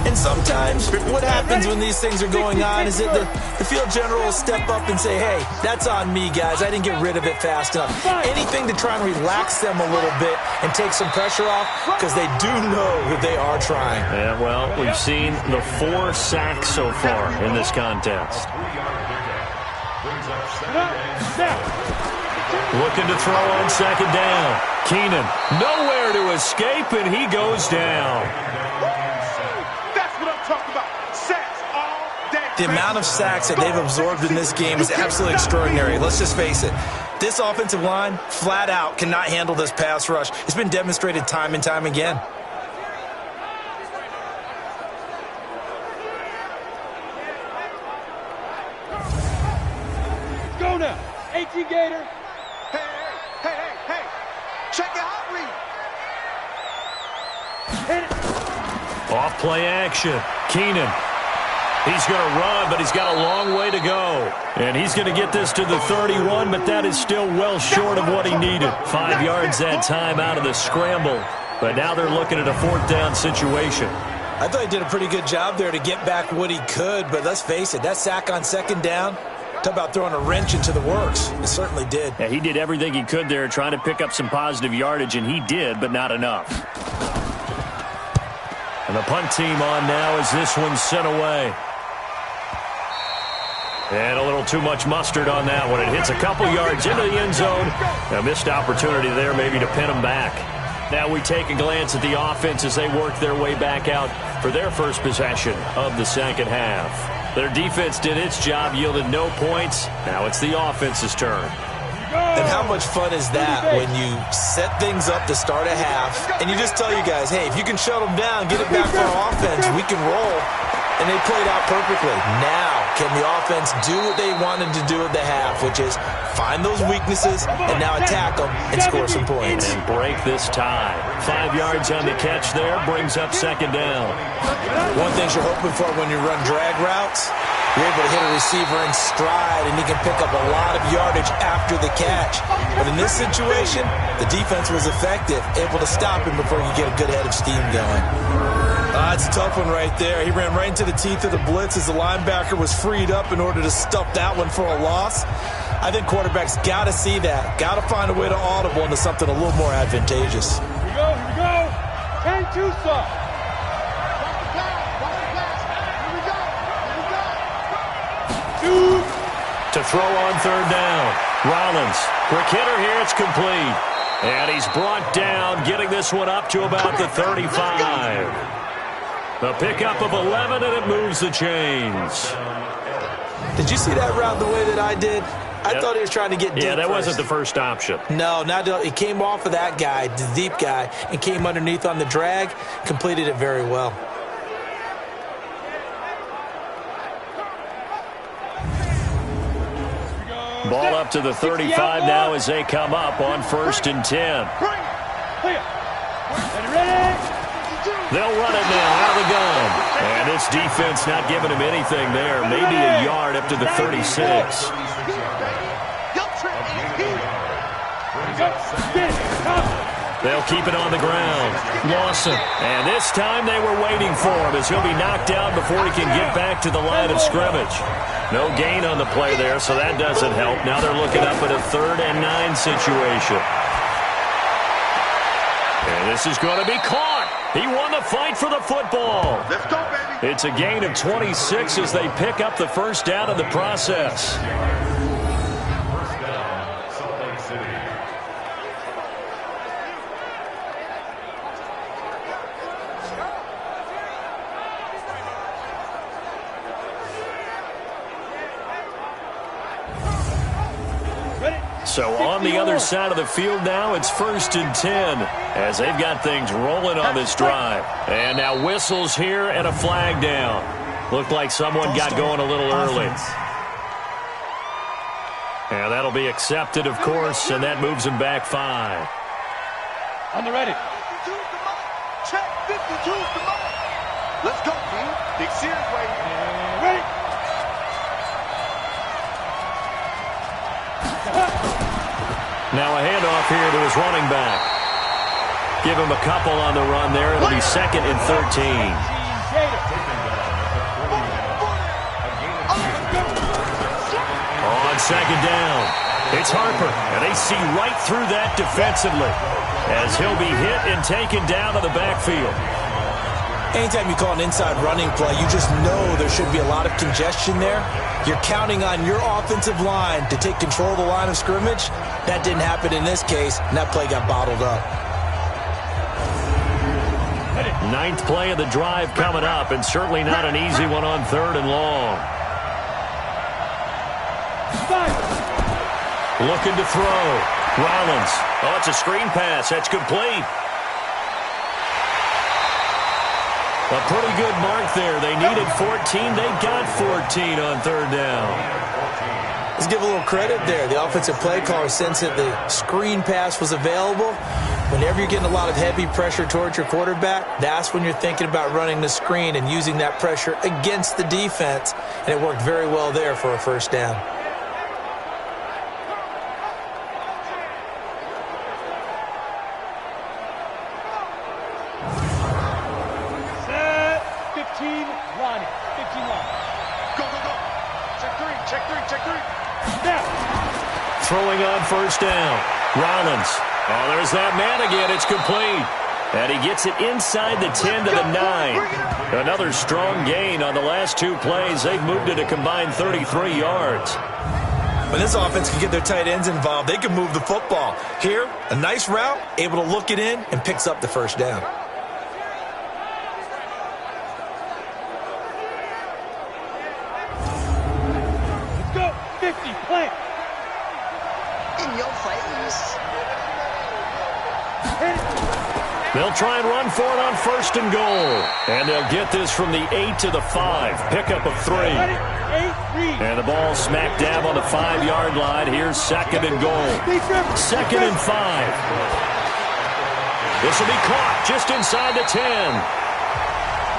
And sometimes what happens when these things are going on is that the field general will step up and say, hey, that's on me, guys. I didn't get rid of it fast enough. Anything to try and relax them a little bit and take some pressure off because they do know that they are trying.
Yeah, well, we've seen the 4 sacks so far in this contest. Looking to throw on second down. Keenan, nowhere to escape, and he goes down.
That's what I'm talking about. Sacks all day.
The amount of sacks that they've absorbed in this game is absolutely extraordinary. Let's just face it. This offensive line, flat out, cannot handle this pass rush. It's been demonstrated time and time again.
Go now. 18 Gator. Hey. Check your hot read.
Off play action. Keenan. He's going to run, but he's got a long way to go. And he's going to get this to the 31, but that is still well short of what he needed. 5 yards that time out of the scramble. But now they're looking at a 4th down situation.
I thought he did a pretty good job there to get back what he could, but let's face it, that sack on second down, talk about throwing a wrench into the works. It certainly did.
Yeah, he did everything he could there trying to pick up some positive yardage, and he did, but not enough. And the punt team on now as this one's sent away. And a little too much mustard on that one. It hits a couple yards into the end zone. A missed opportunity there maybe to pin him back. Now we take a glance at the offense as they work their way back out for their first possession of the second half. Their defense did its job, yielded no points. Now it's the offense's turn.
And how much fun is that when you set things up to start a half and you just tell you guys, hey, if you can shut them down, get it back for our offense, we can roll. And they played out perfectly. Now, can the offense do what they wanted to do at the half, which is find those weaknesses and now attack them and score some points.
And break this tie. 5 yards on the catch there brings up second down.
One thing you're hoping for when you run drag routes, you're able to hit a receiver in stride and he can pick up a lot of yardage after the catch. But in this situation, the defense was effective, able to stop him before you get a good head of steam going. That's a tough one right there. He ran right into the teeth of the blitz as the linebacker was freed up in order to stuff that one for a loss. I think quarterbacks got to see that. Got to find a way to audible into something a little more advantageous.
Here we go, here we go. 10-2, sir.
To throw on third down. Rollins, quick hitter here, it's complete. And he's brought down, getting this one up to about the 35. A pickup of 11, and it moves the chains.
Did you see that route the way that I did? I thought he was trying to get deep.
Yeah, that
first.
wasn't the first option.
No, he came off of that guy, the deep guy, and came underneath on the drag, completed it very well.
Ball up to the 35 now as they come up on 1st and 10. They'll run it now out of the gun. And this defense not giving him anything there. Maybe a yard up to the 36. They'll keep it on the ground. Lawson. And this time they were waiting for him as he'll be knocked down before he can get back to the line of scrimmage. No gain on the play there, so that doesn't help. Now they're looking up at a 3rd and 9 situation. And this is going to be caught. He won the fight for the football.
Let's go, baby.
It's a gain of 26 as they pick up the first down in the process. So on the other side of the field now, it's 1st and 10 as they've got things rolling on this drive. And now whistles here and a flag down. Looked like someone got going a little early. And that'll be accepted, of course, and that moves him back 5.
On the ready. 52's the mark. Check 52's the mark. Let's go, team. Big series right here. Ready.
Now a handoff here to his running back. Give him a couple on the run there. It'll be 2nd and 13. On 2nd down, it's Harper. And they see right through that defensively as he'll be hit and taken down to the backfield.
Anytime you call an inside running play, you just know there should be a lot of congestion there. You're counting on your offensive line to take control of the line of scrimmage. That didn't happen in this case, and that play got bottled up.
9th play of the drive coming up, and certainly not an easy one on 3rd and long. Looking to throw. Rollins. Oh, it's a screen pass. That's complete. A pretty good mark there. They needed 14. They got 14 on 3rd down.
Let's give a little credit there. The offensive play caller sensed that the screen pass was available. Whenever you're getting a lot of heavy pressure towards your quarterback, that's when you're thinking about running the screen and using that pressure against the defense. And it worked very well there for a 1st down.
Throwing on 1st down. Rollins. Oh, there's that man again. It's complete. And he gets it inside the 10 to the 9. Another strong gain on the last 2 plays. They've moved it a combined 33 yards.
When this offense can get their tight ends involved, they can move the football. Here, a nice route, able to look it in, and picks up the 1st down.
Let's go. 50, play.
In your face.
They'll try and run for it on 1st and goal. And they'll get this from the 8 to the 5. Pickup of 3. And the ball smack dab on the 5-yard line. Here's 2nd and goal. 2nd and 5. This will be caught just inside the 10.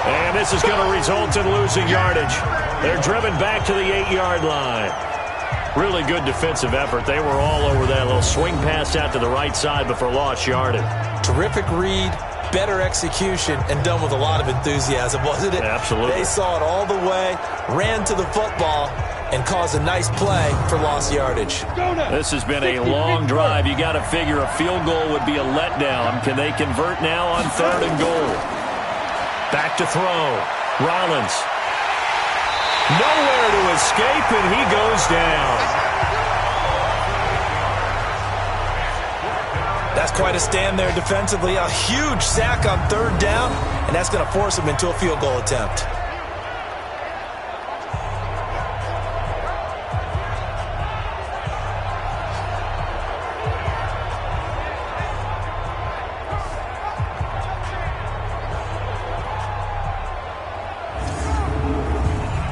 And this is going to result in losing yardage. They're driven back to the 8-yard line. Really good defensive effort. They were all over that little swing pass out to the right side before lost yardage.
Terrific read, better execution and done with a lot of enthusiasm, wasn't it?
Absolutely.
They saw it all the way, ran to the football, and caused a nice play for lost yardage.
This has been a long drive. You got to figure a field goal would be a letdown. Can they convert now on 3rd and goal? Back to throw. Rollins. Nowhere to escape, and he goes down.
That's quite a stand there defensively. A huge sack on 3rd down, and that's going to force him into a field goal attempt.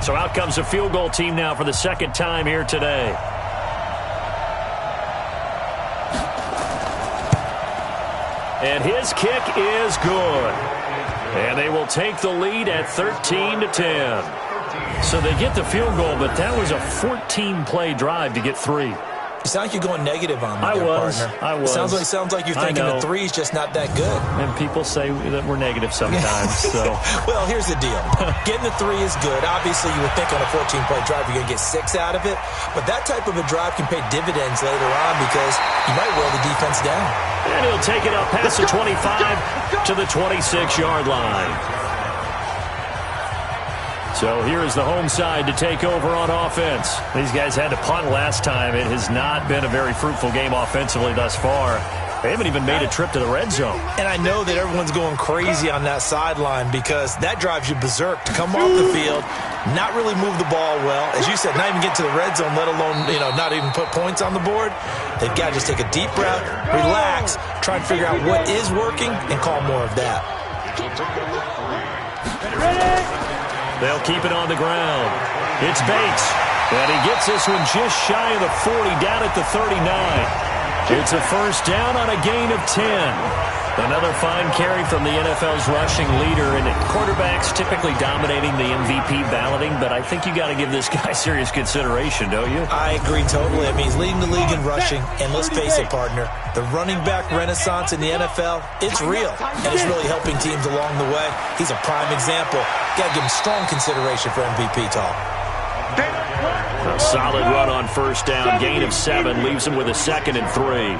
So out comes a field goal team now for the second time here today. And his kick is good. And they will take the lead at 13-10. So they get the field goal, but that was a 14-play drive to get 3.
You sound like you're going negative on me, partner.
I was.
Sounds like you're thinking the 3's just not that good.
And people say that we're negative sometimes. So,
well, here's the deal. Getting the 3 is good. Obviously, you would think on a 14-play drive you're going to get 6 out of it. But that type of a drive can pay dividends later on because you might wear the defense down.
And he'll take it up past the 25 to the 26-yard line. So here is the home side to take over on offense. These guys had to punt last time. It has not been a very fruitful game offensively thus far. They haven't even made a trip to the red zone.
And I know that everyone's going crazy on that sideline because that drives you berserk to come off the field, not really move the ball well. As you said, not even get to the red zone, let alone, not even put points on the board. They've got to just take a deep breath, relax, try and figure out what is working, and call more of that.
They'll keep it on the ground. It's Bates. And he gets this one just shy of the 40, down at the 39. It's a first down on a gain of 10. Another fine carry from the NFL's rushing leader, and quarterbacks typically dominating the MVP balloting, but I think you got to give this guy serious consideration, don't you?
I agree totally. I mean, he's leading the league in rushing, and let's face it, partner, the running back renaissance in the NFL, it's real, and it's really helping teams along the way. He's a prime example. Got to give him strong consideration for MVP talk.
A solid run on first down, gain of 7, leaves him with a 2nd and 3.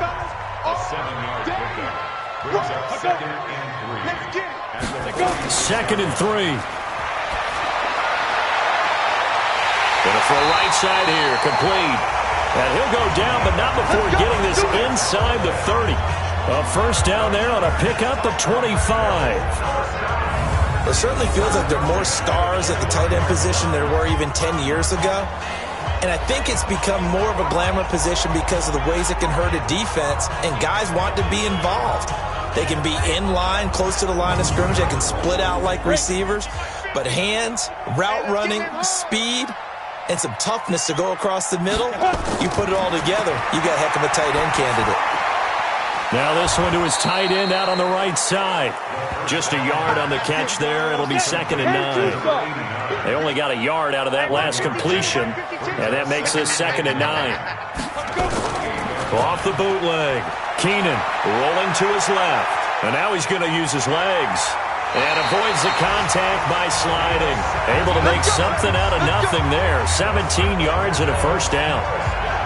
Second and 3. Gonna throw right side here, complete. And he'll go down, but not before getting this inside the 30. A first down there on a pickup of 25.
It certainly feels like there are more stars at the tight end position than there were even 10 years ago. And I think it's become more of a glamour position because of the ways it can hurt a defense, and guys want to be involved. They can be in line, close to the line of scrimmage. They can split out like receivers. But hands, route running, speed, and some toughness to go across the middle, you put it all together, you got a heck of a tight end candidate.
Now this one to his tight end out on the right side. Just a yard on the catch there. It'll be 2nd and 9. They only got a yard out of that last completion, and that makes this 2nd and 9. Off the bootleg. Keenan rolling to his left. And now he's going to use his legs. And avoids the contact by sliding. Able to make something out of nothing there. 17 yards and a first down.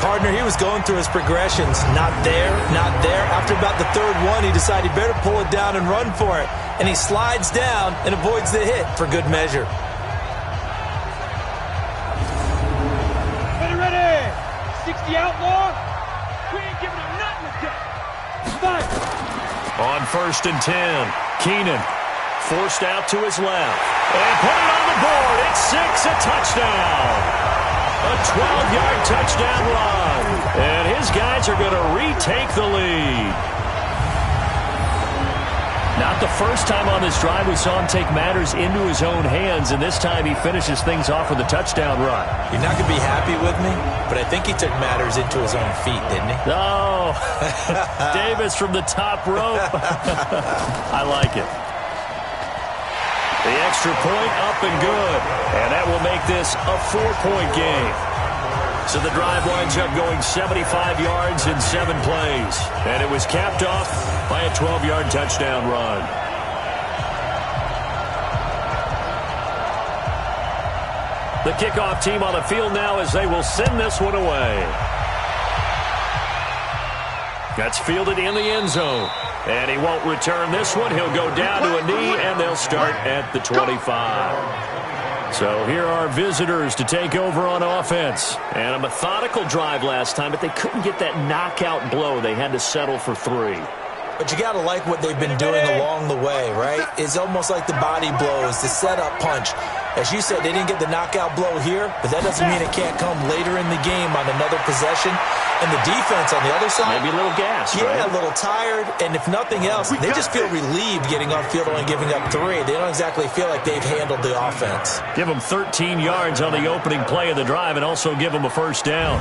Partner, he was going through his progressions. Not there, not there. After about the 3rd one, he decided he better pull it down and run for it. And he slides down and avoids the hit for good measure.
Ready. 60 outlaw. We ain't giving him nothing to get.
On 1st and 10, Keenan forced out to his left. And put it on the board. It's 6, a touchdown. A 12-yard touchdown run. And his guys are going to retake the lead. Not the first time on this drive we saw him take matters into his own hands, and this time he finishes things off with a touchdown run.
You're not going to be happy with me, but I think he took matters into his own feet, didn't he?
Oh, Davis from the top rope. I like it. The extra point up and good, and that will make this a 4-point game. So the drive winds up going 75 yards in 7 plays, and it was capped off by a 12-yard touchdown run. The kickoff team on the field now as they will send this one away. That's fielded in the end zone. And he won't return this one. He'll go down to a knee, and they'll start at the 25. So here are visitors to take over on offense. And a methodical drive last time, but they couldn't get that knockout blow. They had to settle for 3.
But you got to like what they've been doing along the way, right? It's almost like the body blows, the setup punch. As you said, they didn't get the knockout blow here, but that doesn't mean it can't come later in the game on another possession. And the defense on the other side,
maybe a little gas,
yeah,
right?
A little tired. And if nothing else, they just feel relieved getting off field only giving up 3. They don't exactly feel like they've handled the offense.
Give them 13 yards on the opening play of the drive and also give them a first down.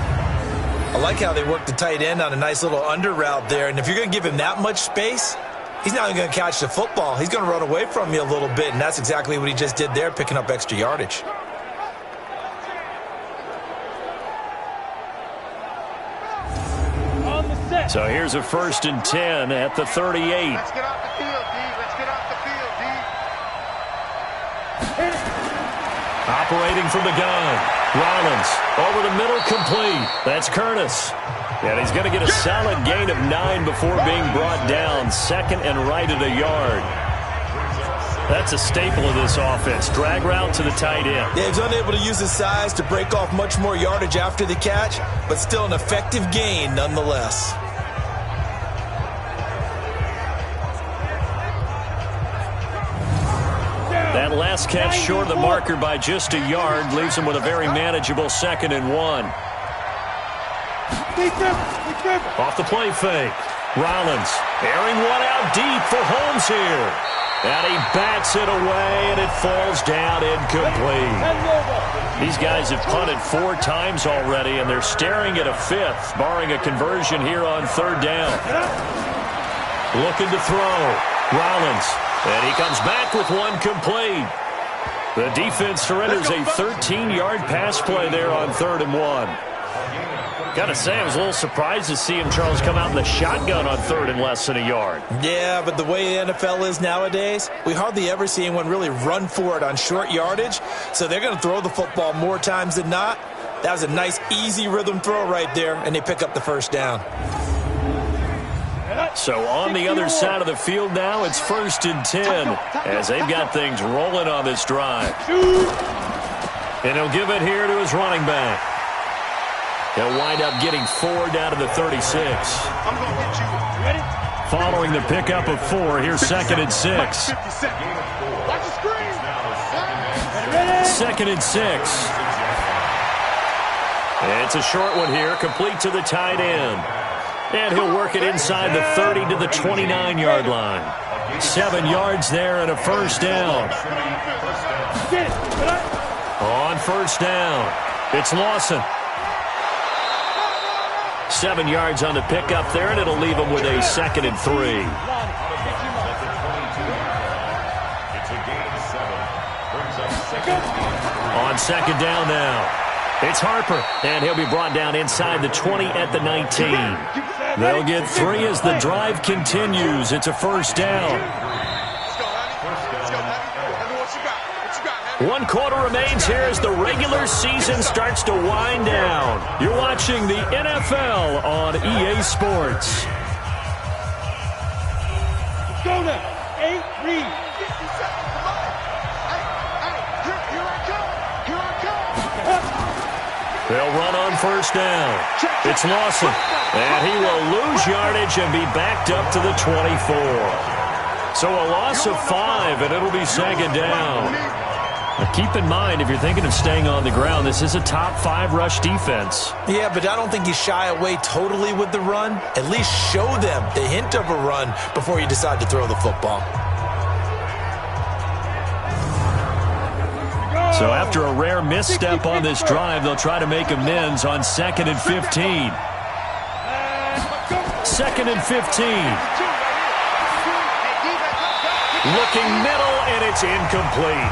I like how they work the tight end on a nice little under route there. And if you're going to give him that much space, he's not even going to catch the football. He's going to run away from you a little bit, and that's exactly what he just did there, picking up extra yardage.
So here's a 1st and 10 at the 38.
Let's get off the field, D. Let's get off the field, D.
Operating from the gun. Rollins over the middle, complete. That's Curtis. And he's going to get a solid gain of 9 before being brought down. 2nd and right at a yard. That's a staple of this offense. Drag route to the tight end.
Yeah, he's unable to use his size to break off much more yardage after the catch, but still an effective gain nonetheless.
That last catch short of the marker by just a yard leaves him with a very manageable 2nd and 1. Off the play fake. Rollins airing one out deep for Holmes here. And he bats it away, and it falls down incomplete. These guys have punted 4 times already, and they're staring at a 5th, barring a conversion here on 3rd down. Looking to throw. Rollins. And he comes back with one complete. The defense surrenders a 13-yard pass play there on 3rd and 1. Got to say, I was a little surprised to see him, Charles, come out in the shotgun on 3rd and less than a yard.
Yeah, but the way the NFL is nowadays, we hardly ever see anyone really run for it on short yardage. So they're going to throw the football more times than not. That was a nice, easy rhythm throw right there, and they pick up the 1st down.
So on the other side of the field now, it's 1st and 10 as they've got things rolling on this drive. And he'll give it here to his running back. He'll wind up getting 4 down to the 36.
I'm going to get you. Ready?
Following the pickup of 4, here's 2nd and 6.
Watch the screen.
2nd and 6. It's a short one here, complete to the tight end. And he'll work it inside the 30 to the 29-yard line. 7 yards there and a 1st down. On 1st down, it's Lawson. 7 yards on the pickup there, and it'll leave him with a 2nd and 3. On 2nd down now, it's Harper, and he'll be brought down inside the 20 at the 19. They'll get 3 as the drive continues. It's a 1st down. 1 quarter remains here as the regular season starts to wind down. You're watching the NFL on EA Sports.
Go now. 8, read. 50 seconds. Come on. Here I come.
They'll run on 1st down. It's Lawson. And he will lose yardage and be backed up to the 24. So a loss of 5, and it'll be 2nd down. Now keep in mind, if you're thinking of staying on the ground, this is a top 5 rush defense.
Yeah, but I don't think you shy away totally with the run. At least show them the hint of a run before you decide to throw the football.
So after a rare misstep on this drive, they'll try to make amends on 2nd and 15. 2nd and 15. Looking middle, and it's incomplete.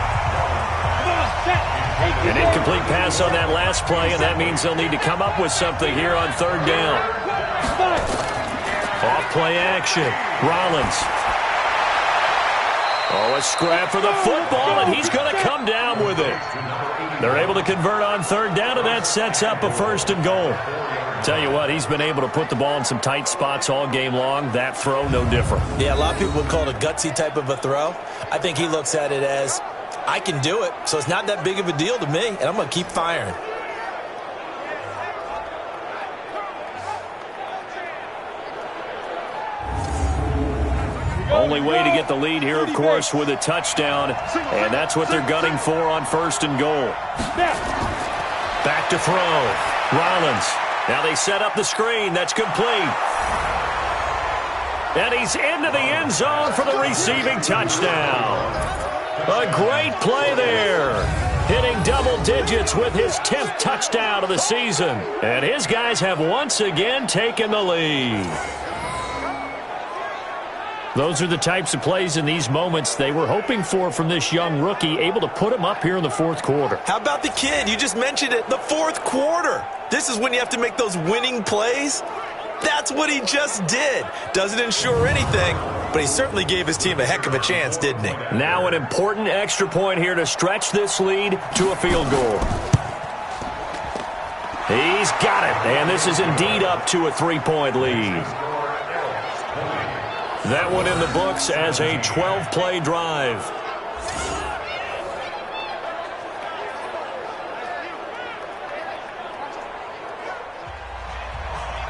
An incomplete pass on that last play, and that means they'll need to come up with something here on 3rd down. Off play action. Rollins. Oh, a scrap for the football, and he's going to come down with it. They're able to convert on third down, and that sets up a 1st and goal. Tell you what, he's been able to put the ball in some tight spots all game long. That throw, no different.
Yeah, a lot of people would call it a gutsy type of a throw. I think he looks at it as, I can do it, so it's not that big of a deal to me, and I'm going to keep firing.
Only way to get the lead here, of course, with a touchdown, and that's what they're gunning for on 1st and goal. Back to throw. Rollins. Now they set up the screen. That's complete. And he's into the end zone for the receiving touchdown. A great play there. Hitting double digits with his 10th touchdown of the season. And his guys have once again taken the lead. Those are the types of plays in these moments they were hoping for from this young rookie, able to put him up here in the 4th quarter.
How about the kid? You just mentioned it, the 4th quarter. This is when you have to make those winning plays. That's what he just did. Doesn't ensure anything, but he certainly gave his team a heck of a chance, didn't he?
Now an important extra point here to stretch this lead to a field goal. He's got it, and this is indeed up to a 3-point lead. That one in the books as a 12-play drive.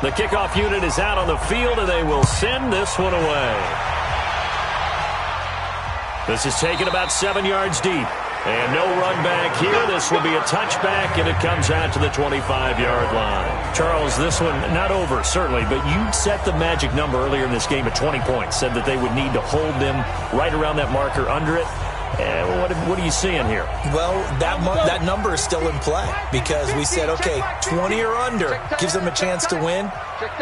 The kickoff unit is out on the field, and they will send this one away. This is taken about 7 yards deep. And no run back here. This will be a touchback, and it comes out to the 25-yard line. Charles, this one not over, certainly, but you set the magic number earlier in this game at 20 points, said that they would need to hold them right around that marker under it. What are you seeing here?
Well, that number is still in play because we said, okay, 20 or under gives them a chance to win.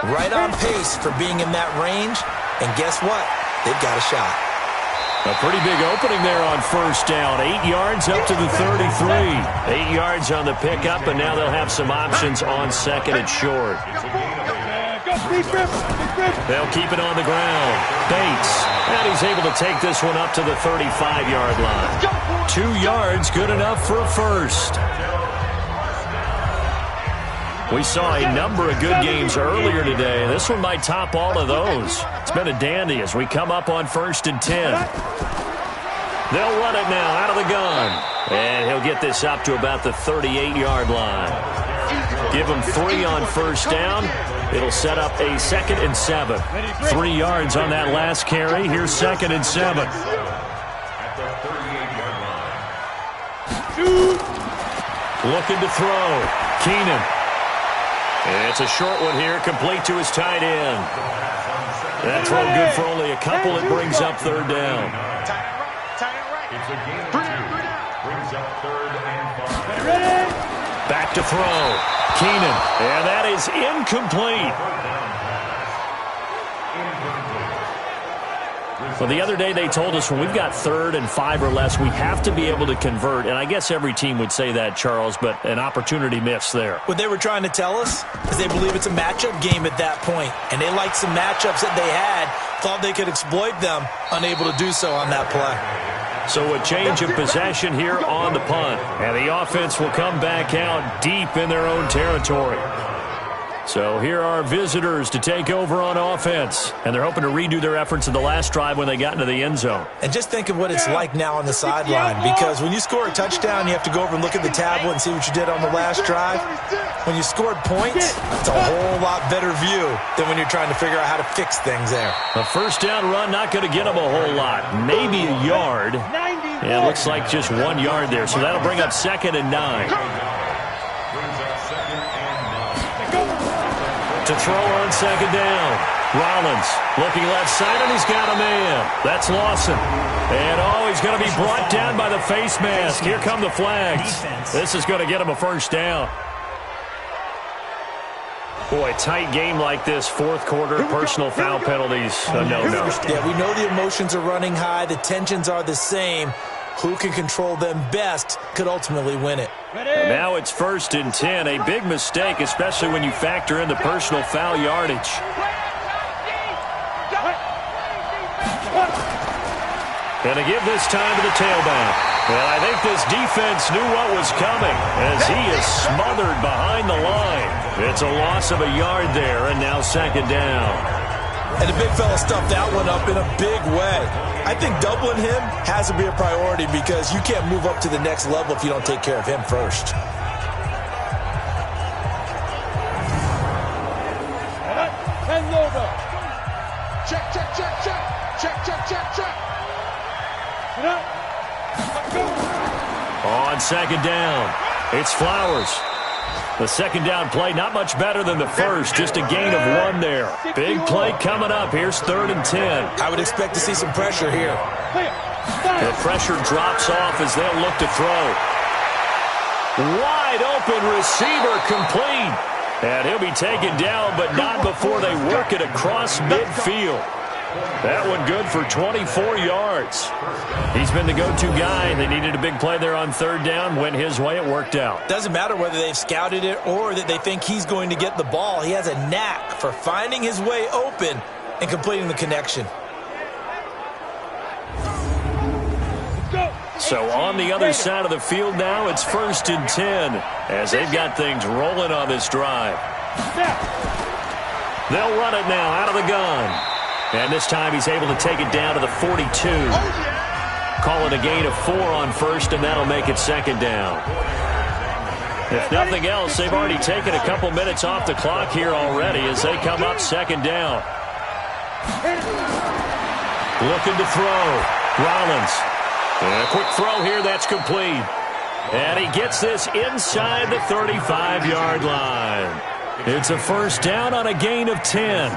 Right on pace for being in that range. And guess what? They've got a shot.
A pretty big opening there on 1st down. 8 yards up to the 33. 8 yards on the pickup, and now they'll have some options on 2nd and short. They'll keep it on the ground. Bates, and he's able to take this one up to the 35-yard line. 2 yards, good enough for a 1st. We saw a number of good games earlier today. This one might top all of those. It's been a dandy as we come up on 1st and 10. They'll run it now out of the gun. And he'll get this up to about the 38-yard line. Give him 3 on 1st down. It'll set up a 2nd and 7. 3 yards on that last carry. Here's 2nd and 7. Looking to throw. Keenan. And it's a short one here, complete to his tight end. That throw good for only a couple. It brings up 3rd down. Back to throw. Keenan. And that is incomplete. Well, the other day they told us when we've got 3rd and 5 or less, we have to be able to convert. And I guess every team would say that, Charles, but an opportunity missed there.
What they were trying to tell us is they believe it's a matchup game at that point. And they liked some matchups that they had, thought they could exploit them, unable to do so on that play.
So a change of possession here on the punt. And the offense will come back out deep in their own territory. So here are visitors to take over on offense. And they're hoping to redo their efforts in the last drive when they got into the end zone.
And just think of what it's like now on the sideline. Because when you score a touchdown, you have to go over and look at the tablet and see what you did on the last drive. When you scored points, it's a whole lot better view than when you're trying to figure out how to fix things there.
A 1st down run, not going to get them a whole lot. Maybe a yard. Yeah, it looks like just 1 yard there. So that'll bring up 2nd and 9. To throw on 2nd down. Rollins looking left side, and he's got a man. That's Lawson. And, he's going to be brought down by the face mask. Here come the flags. This is going to get him a 1st down. Boy, tight game like this, 4th quarter, personal foul penalties. No.
Yeah, we know the emotions are running high. The tensions are the same. Who can control them best could ultimately win it.
And now it's 1st and 10. A big mistake, especially when you factor in the personal foul yardage. And to give this time to the tailback. And I think this defense knew what was coming as he is smothered behind the line. It's a loss of a yard there, and now second down.
And the big fella stuffed that one up in a big way. I think doubling him has to be a priority because you can't move up to the next level if you don't take care of him first.
Check, check, check, check. Check, check, check, check.
On second down, it's Flowers. The second down play, not much better than the first, just a gain of 1 there. Big play coming up. Here's 3rd and 10.
I would expect to see some pressure here.
The pressure drops off as they'll look to throw. Wide open receiver complete. And he'll be taken down, but not before they work it across midfield. That one good for 24 yards. He's been the go-to guy. They needed a big play there on 3rd down. Went his way. It worked out.
Doesn't matter whether they've scouted it or that they think he's going to get the ball. He has a knack for finding his way open and completing the connection.
So on the other side of the field now, it's 1st and 10 as they've got things rolling on this drive. They'll run it now out of the gun. And this time he's able to take it down to the 42. Call it a gain of 4 on 1st, and that'll make it 2nd down. If nothing else, they've already taken a couple minutes off the clock here already as they come up 2nd down. Looking to throw. Rollins. And a quick throw here, that's complete. And he gets this inside the 35-yard line. It's a 1st down on a gain of 10.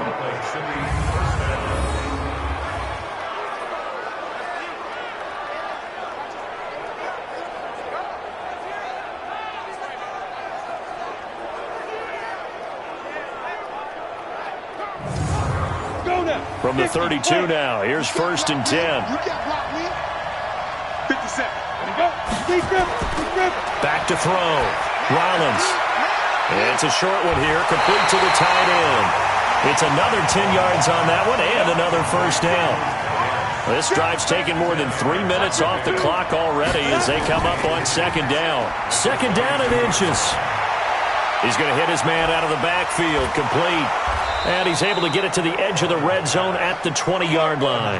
From the 32 now, here's 1st and 10.
You got blocked, Lee. 57.
Back to throw. Rollins. And it's a short one here, complete to the tight end. It's another 10 yards on that one and another 1st down. This drive's taken more than 3 minutes off the clock already as they come up on 2nd down. 2nd down and inches. He's going to hit his man out of the backfield, complete. And he's able to get it to the edge of the red zone at the 20-yard line.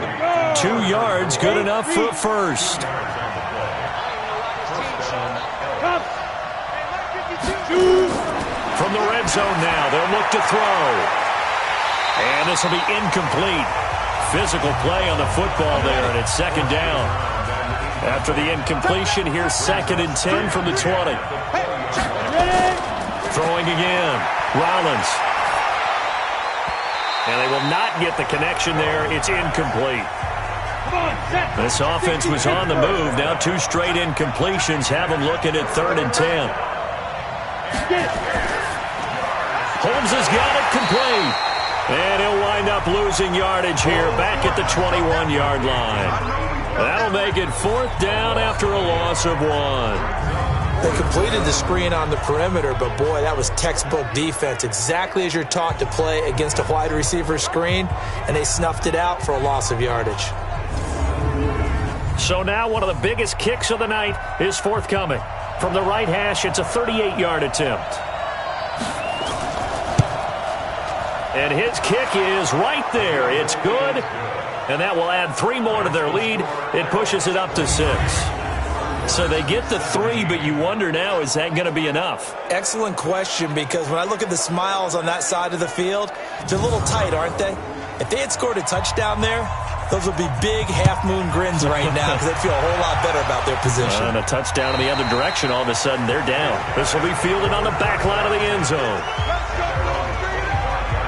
2 yards, good enough for a 1st. From the red zone now, they'll look to throw. And this will be incomplete. Physical play on the football there, and it's 2nd down. After the incompletion, here's 2nd and 10 from the 20. Throwing again. Rollins. And they will not get the connection there. It's incomplete. This offense was on the move. Now 2 straight incompletions have them looking at 3rd and 10. Holmes has got it complete. And he'll wind up losing yardage here back at the 21-yard line. That'll make it 4th down after a loss of 1.
They completed the screen on the perimeter, but boy, that was textbook defense. Exactly as you're taught to play against a wide receiver screen, and they snuffed it out for a loss of yardage.
So now one of the biggest kicks of the night is forthcoming. From the right hash, it's a 38-yard attempt. And his kick is right there. It's good, and that will add 3 more to their lead. It pushes it up to 6. So they get the 3, but you wonder now, is that going to be enough?
Excellent question, because when I look at the smiles on that side of the field, they're a little tight, aren't they? If they had scored a touchdown there, those would be big half-moon grins right now because they'd feel a whole lot better about their position.
And a touchdown in the other direction, all of a sudden they're down. This will be fielded on the back line of the end zone.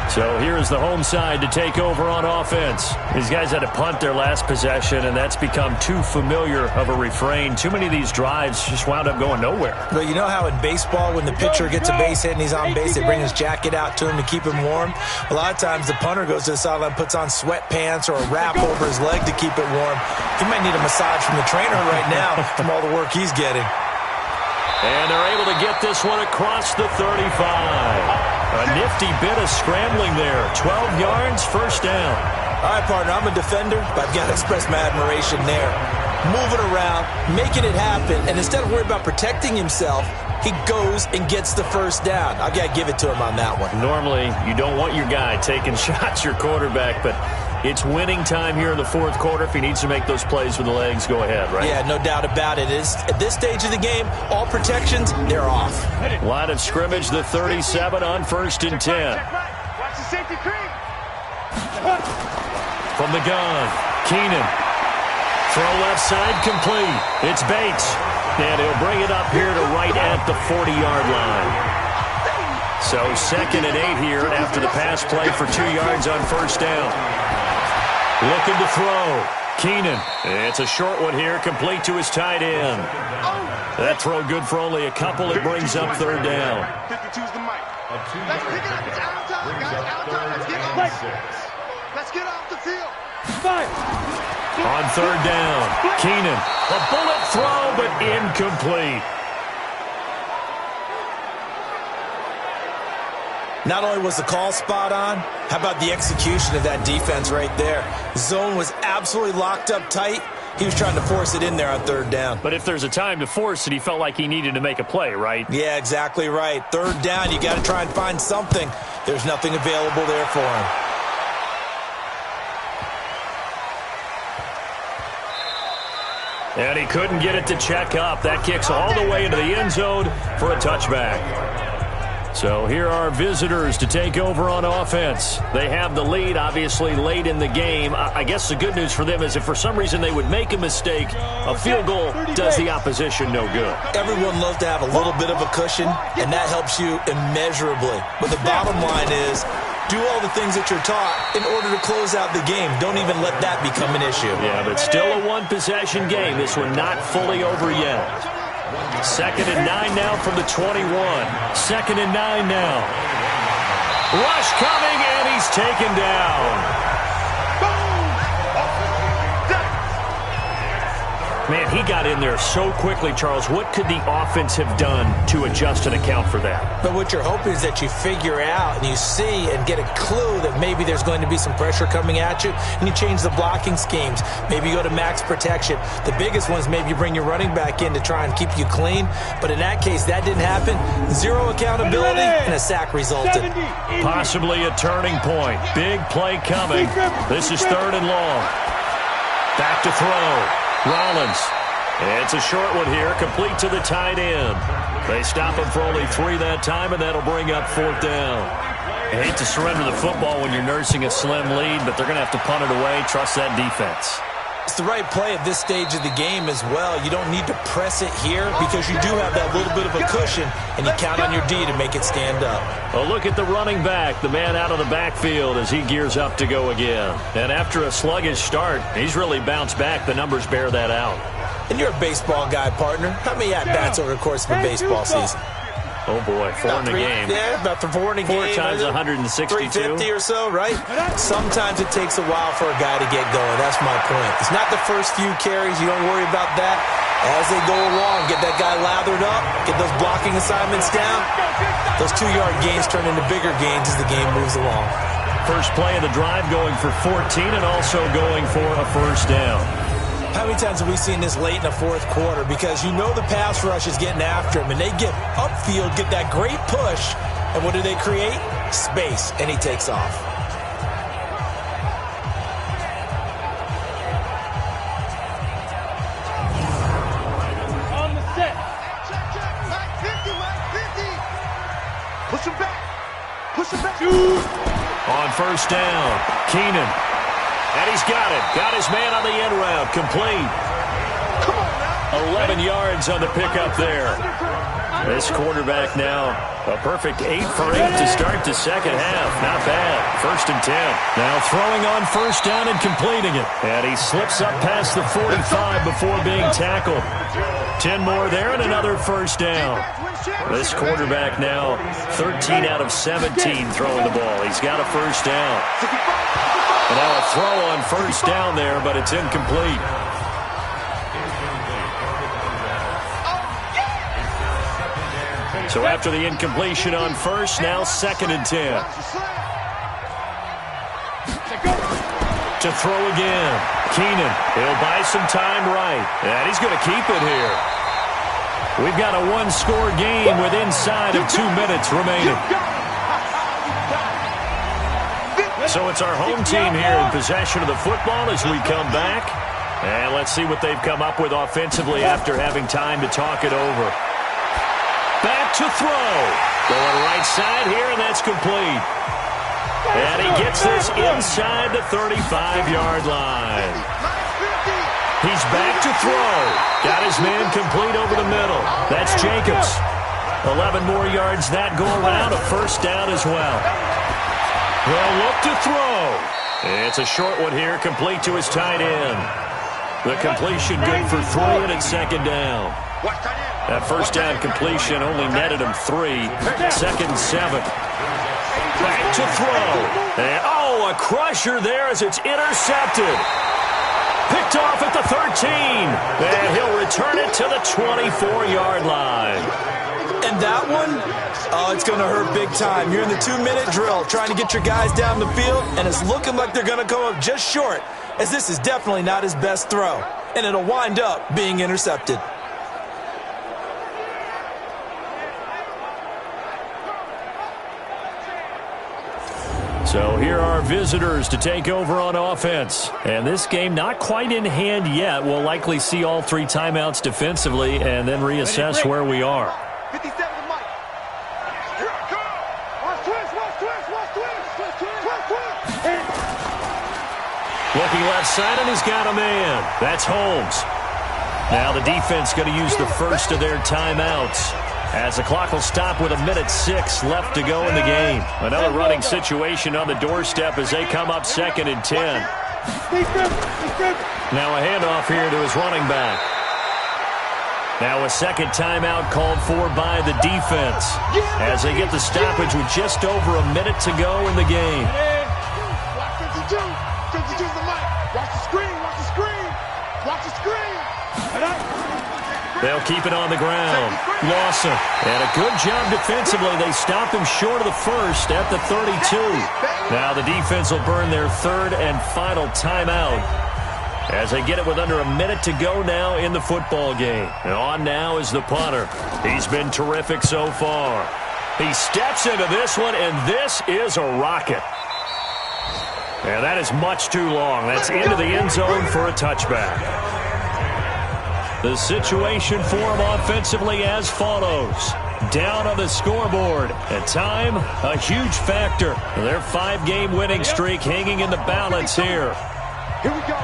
So here is the home side to take over on offense. These guys had to punt their last possession, and that's become too familiar of a refrain. Too many of these drives just wound up going nowhere.
Well, you know how in baseball, when the pitcher gets a base hit and he's on base, they bring his jacket out to him to keep him warm? A lot of times the punter goes to the sideline, puts on sweatpants or a wrap over his leg to keep it warm. He might need a massage from the trainer right now from all the work he's getting.
And they're able to get this one across the 35. A nifty bit of scrambling there. 12 yards, 1st down.
All right, partner, I'm a defender, but I've got to express my admiration there. Moving around, making it happen, and instead of worrying about protecting himself, he goes and gets the first down. I've got to give it to him on that one.
Normally, you don't want your guy taking shots, your quarterback, but it's winning time here in the fourth quarter. If he needs to make those plays with the legs, go ahead, right?
Yeah, no doubt about it. At this stage of the game, all protections, they're off.
Line of scrimmage, the 37 on 1st and 10.
Watch the safety cream.
From the gun, Keenan. Throw left side, complete. It's Bates. And he'll bring it up here to right at the 40-yard line. So 2nd and 8 here after the pass play for 2 yards on 1st down. Looking to throw. Keenan. It's a short one here, complete to his tight end. That throw good for only a couple. It brings up 3rd down.
52's the mic. Let's pick it up. It's out time, guys. Out time. Let's get off the field.
On 3rd down, Keenan. A bullet throw, but incomplete.
Not only was the call spot on, how about the execution of that defense right there? Zone was absolutely locked up tight. He was trying to force it in there on 3rd down.
But if there's a time to force it, he felt like he needed to make a play, right?
Yeah, exactly right. 3rd down, you got to try and find something. There's nothing available there for him.
And he couldn't get it to check up. That kicks all the way into the end zone for a touchback. So here are visitors to take over on offense. They have the lead, obviously, late in the game. I guess the good news for them is if for some reason they would make a mistake, a field goal does the opposition no good.
Everyone loves to have a little bit of a cushion, and that helps you immeasurably. But the bottom line is, do all the things that you're taught in order to close out the game. Don't even let that become an issue.
Yeah, but still a one-possession game. This one not fully over yet. 2nd and 9 now from the 21. 2nd and 9 now. Rush coming, and he's taken down. Man, he got in there so quickly, Charles. What could the offense have done to adjust and account for that?
But what you're hoping is that you figure out and you see and get a clue that maybe there's going to be some pressure coming at you, and you change the blocking schemes. Maybe you go to max protection. The biggest one is maybe you bring your running back in to try and keep you clean. But in that case, that didn't happen. Zero accountability, and a sack resulted.
Possibly a turning point. Big play coming. This is 3rd and long. Back to throw. Rollins. It's a short one here, complete to the tight end. They stop him for only 3 that time, and that'll bring up 4th down. I hate to surrender the football when you're nursing a slim lead, but they're going to have to punt it away. Trust that defense.
It's the right play at this stage of the game as well. You don't need to press it here because you do have that little bit of a cushion, and you count on your D to make it stand up.
A look at the running back, the man out of the backfield as he gears up to go again. And after a sluggish start, he's really bounced back. The numbers bear that out.
And you're a baseball guy, partner. How many at-bats over the course of a baseball season?
Oh, boy, 4 in the game.
Yeah, about 4 in a game.
4 times 162.
350 or so, right? Sometimes it takes a while for a guy to get going. That's my point. It's not the first few carries. You don't worry about that. As they go along, get that guy lathered up, get those blocking assignments down. Those 2-yard gains turn into bigger gains as the game moves along.
First play of the drive going for 14 and also going for a 1st down.
How many times have we seen this late in the 4th quarter? Because you know the pass rush is getting after him, and they get upfield, get that great push, and what do they create? Space, and he takes off.
On the set. Check. Line 50, line 50. Push him back. Push him back.
On 1st down, Keenan. And he's got it. Got his man on the end route. Complete. 11 yards on the pickup there. This quarterback now, a perfect 8 for 8 to start the second half. Not bad. 1st and 10. Now throwing on 1st down and completing it. And he slips up past the 45 before being tackled. 10 more there and another 1st down. This quarterback now 13 out of 17 throwing the ball. He's got a 1st down. And now a throw on 1st down there, but it's incomplete. So after the incompletion on 1st, now 2nd and 10. To throw again. Keenan, he'll buy some time right. And he's going to keep it here. We've got a one-score game with inside of 2 minutes remaining. So it's our home team here in possession of the football as we come back. And let's see what they've come up with offensively after having time to talk it over. Back to throw. Going right side here, and that's complete. And he gets this inside the 35-yard line. He's back to throw. Got his man complete over the middle. That's Jacobs. 11 more yards that go around. A first down as well. They'll look to throw. It's a short one here, complete to his tight end. The completion good for 3, and it's second down. That first down completion only netted him 3. Second and 7. Back to throw. And, a crusher there as it's intercepted. Picked off at the 13. And he'll return it to the 24-yard line.
And that one, it's going to hurt big time. You're in the 2-minute drill trying to get your guys down the field, and it's looking like they're going to come up just short, as this is definitely not his best throw. And it'll wind up being intercepted.
So here are visitors to take over on offense. And this game not quite in hand yet. We'll likely see all 3 timeouts defensively and then reassess where we are.
57 to Mike. Here I come. Watch twist.
Looking left side, and he's got a man. That's Holmes. Now the defense going to use the first of their timeouts, as the clock will stop with 1:06 left to go in the game. Another running situation on the doorstep as they come up 2nd and 10. Now a handoff here to his running back. Now a second timeout called for by the defense as they get the stoppage with just over a minute to go in the game.
Watch 52. 52's the mic. Watch the screen. Watch the screen.
They'll keep it on the ground. Lawson. And a good job defensively. They stop him short of the first at the 32. Now the defense will burn their 3rd and final timeout as they get it with under a minute to go now in the football game. And on now is the punter. He's been terrific so far. He steps into this one, and this is a rocket. And that is much too long. That's into the end zone for a touchback. The situation for him offensively as follows. Down on the scoreboard. At time, a huge factor. Their 5-game winning streak hanging in the balance here.
Here we go.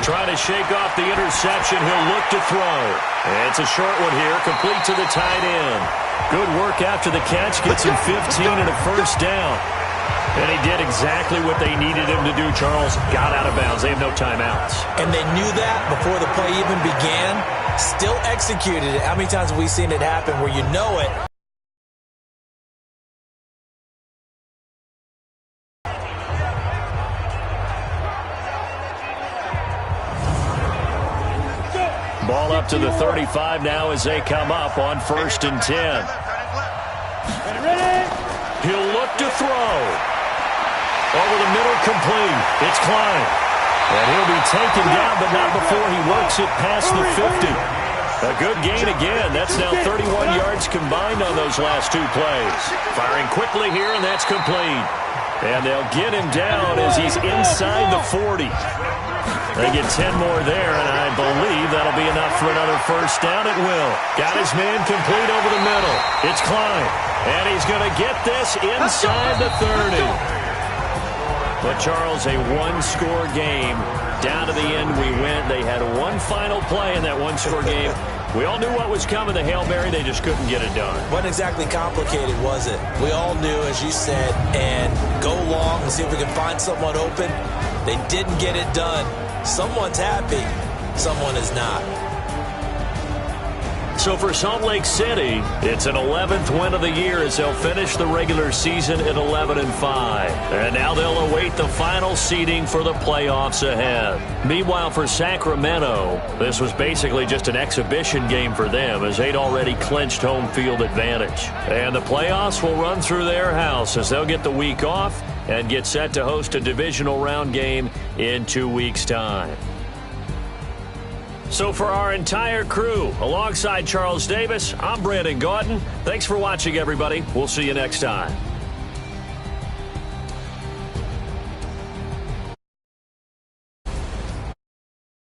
Trying to shake off the interception. He'll look to throw. It's a short one here, complete to the tight end. Good work after the catch. Gets him 15 and a first down. And he did exactly what they needed him to do, Charles. Got out of bounds. They have no timeouts.
And they knew that before the play even began. Still executed it. How many times have we seen it happen where you know it?
Ball up to the 35 now as they come up on 1st and 10. He'll look to throw. Over the middle, complete. It's Klein. And he'll be taken down, but not before he works it past the 50. A good gain again. That's now 31 yards combined on those last 2 plays. Firing quickly here, and that's complete. And they'll get him down as he's inside the 40. They get 10 more there, and I believe that'll be enough for another first down. It will. Got his man complete over the middle. It's Klein. And he's going to get this inside the 30. But, Charles, a one-score game. Down to the end we went. They had one final play in that one-score game. We all knew what was coming, the Hail Mary. They just couldn't get it done.
Wasn't exactly complicated, was it? We all knew, as you said, and go long and see if we can find someone open. They didn't get it done. Someone's happy. Someone is not.
So for Salt Lake City, it's an 11th win of the year as they'll finish the regular season at 11-5. And now they'll await the final seeding for the playoffs ahead. Meanwhile, for Sacramento, this was basically just an exhibition game for them as they'd already clinched home field advantage. And the playoffs will run through their house as they'll get the week off and get set to host a divisional round game in 2 weeks' time. So for our entire crew, alongside Charles Davis, I'm Brandon Gaudin. Thanks for watching, everybody. We'll see you next time.